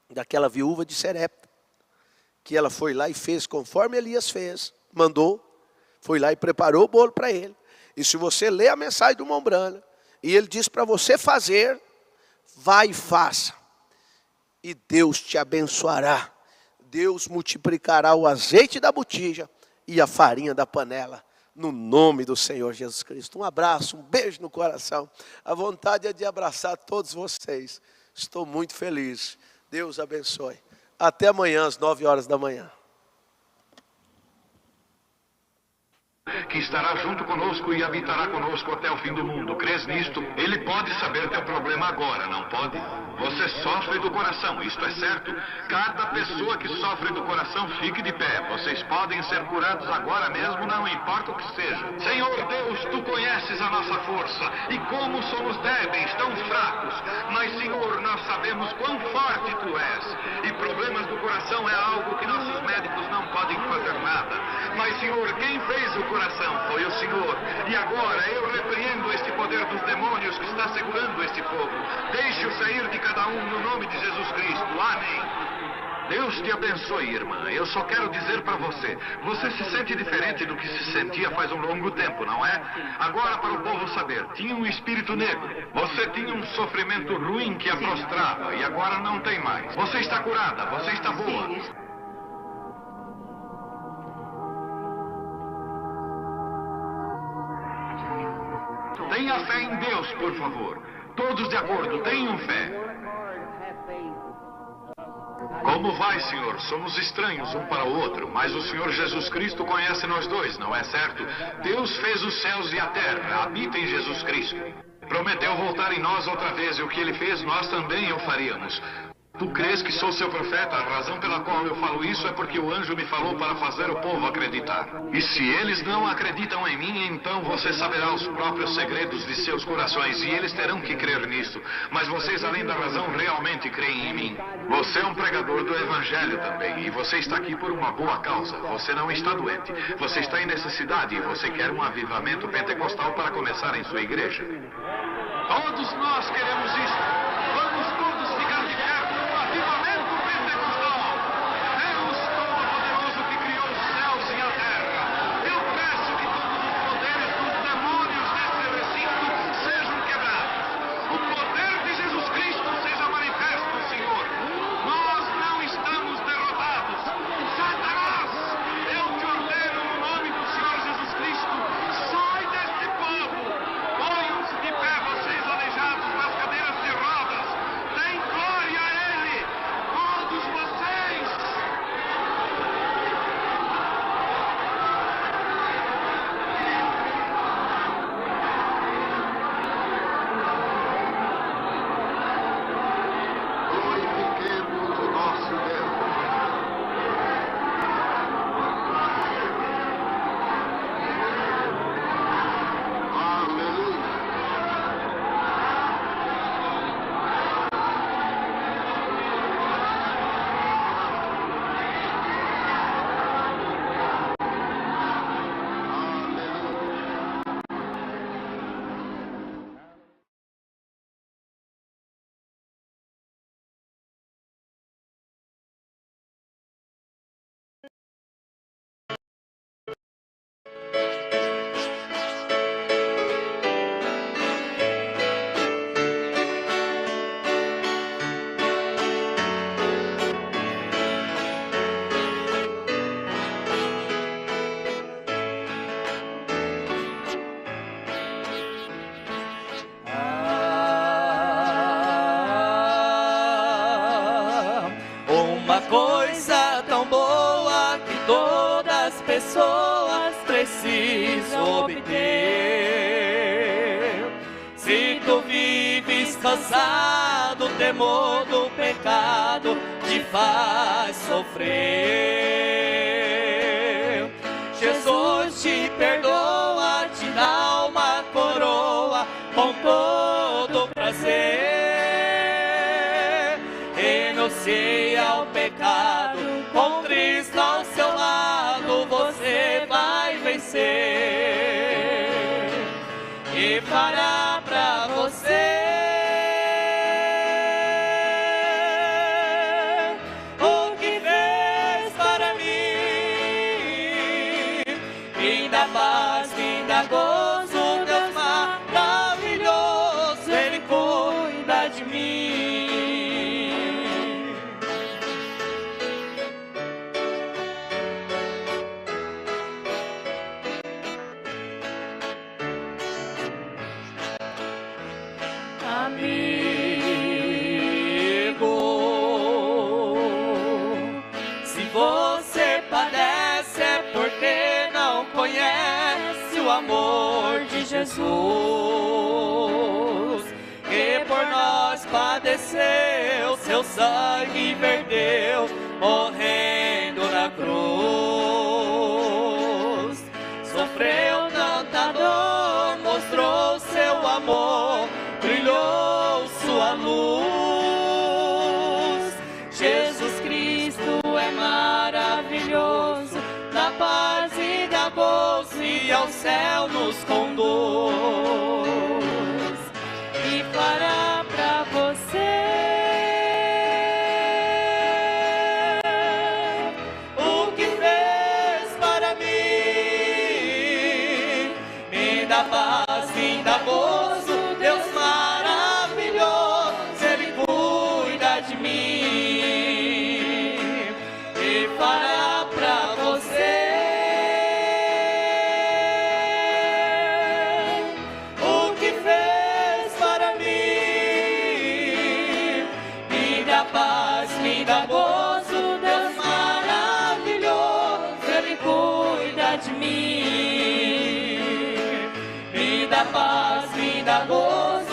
daquela viúva de Serepta, que ela foi lá e fez conforme Elias fez, mandou, foi lá e preparou o bolo para ele. E se você lê a mensagem do irmão Branham, e ele diz para você fazer, vai e faça. E Deus te abençoará. Deus multiplicará o azeite da botija e a farinha da panela. No nome do Senhor Jesus Cristo. Um abraço, um beijo no coração. A vontade é de abraçar todos vocês. Estou muito feliz. Deus abençoe. Até amanhã às 9 horas da manhã. Que estará junto conosco e habitará conosco até o fim do mundo. Crês nisto? Ele pode saber teu problema agora, não pode? Você sofre do coração, isto é certo? Cada pessoa que sofre do coração, fique de pé. Vocês podem ser curados agora mesmo, não importa o que seja. Senhor Deus, Tu conheces a nossa força e como somos débeis, tão fracos. Mas, Senhor, nós sabemos quão forte Tu és. E problemas do coração é algo que nossos médicos não podem fazer nada. Mas, Senhor, quem fez o coração foi o Senhor. E agora eu repreendo este poder dos demônios que está segurando este povo. Deixe-o sair de cada um no nome de Jesus Cristo. Amém. Deus te abençoe, irmã. Eu só quero dizer para você, você se sente diferente do que se sentia faz um longo tempo, não é? Agora, para o povo saber, tinha um espírito negro. Você tinha um sofrimento ruim que a prostrava e agora não tem mais. Você está curada, você está boa. Tenha fé em Deus, por favor. Todos de acordo, tenham fé. Como vai, senhor? Somos estranhos um para o outro, mas o Senhor Jesus Cristo conhece nós dois, não é certo? Deus fez os céus e a terra, habita em Jesus Cristo. Prometeu voltar em nós outra vez, e o que ele fez, nós também o faríamos. Tu crês que sou seu profeta? A razão pela qual eu falo isso é porque o anjo me falou para fazer o povo acreditar. E se eles não acreditam em mim, então você saberá os próprios segredos de seus corações, e eles terão que crer nisto. Mas vocês, além da razão, realmente creem em mim. Você é um pregador do evangelho também, e você está aqui por uma boa causa. Você não está doente. Você está em necessidade, e você quer um avivamento pentecostal para começar em sua igreja. Todos nós queremos isso. Vamos todos ficar de pé. Avivamento pentecostal! Deus Todo-Poderoso que criou os céus e a terra. Eu peço que todos os poderes dos demônios desse recinto sejam quebrados. O poder de Jesus Cristo seja manifesto, Senhor. Nós não estamos derrotados. Satanás, eu te ordeno no nome do Senhor Jesus Cristo, sai deste povo. Ponham-se de pé, vocês aleijados nas cadeiras de rodas. Deem glória a Ele. Todos vocês! Glorifiquemos o nosso Deus. Aleluia. Uma coisa tão boa que todas as pessoas precisam obter. Se tu vives cansado, o temor do pecado te faz sofrer. Jesus te perdoa, te dá uma coroa com todo prazer. Renuncia ao pecado, com Cristo ao seu lado, você vai vencer. E fará pra você o que fez para mim. Me dá paz, me dá gozo, Deus maravilhoso, Ele cuida de mim. Amigo, se você padece é porque não conhece o amor de Jesus, que por nós padeceu, seu sangue verteu, morrendo na cruz. Sofreu tanta dor, mostrou seu amor, brilhou sua luz. Jesus Cristo é maravilhoso, dá paz e dá gozo, e ao céu nos conduz. E fará pra você o que fez para mim. Me dá paz, me dá gozo, Deus maravilhoso, Ele cuida de mim. E fará pra você o que Me dá paz, me dá gozo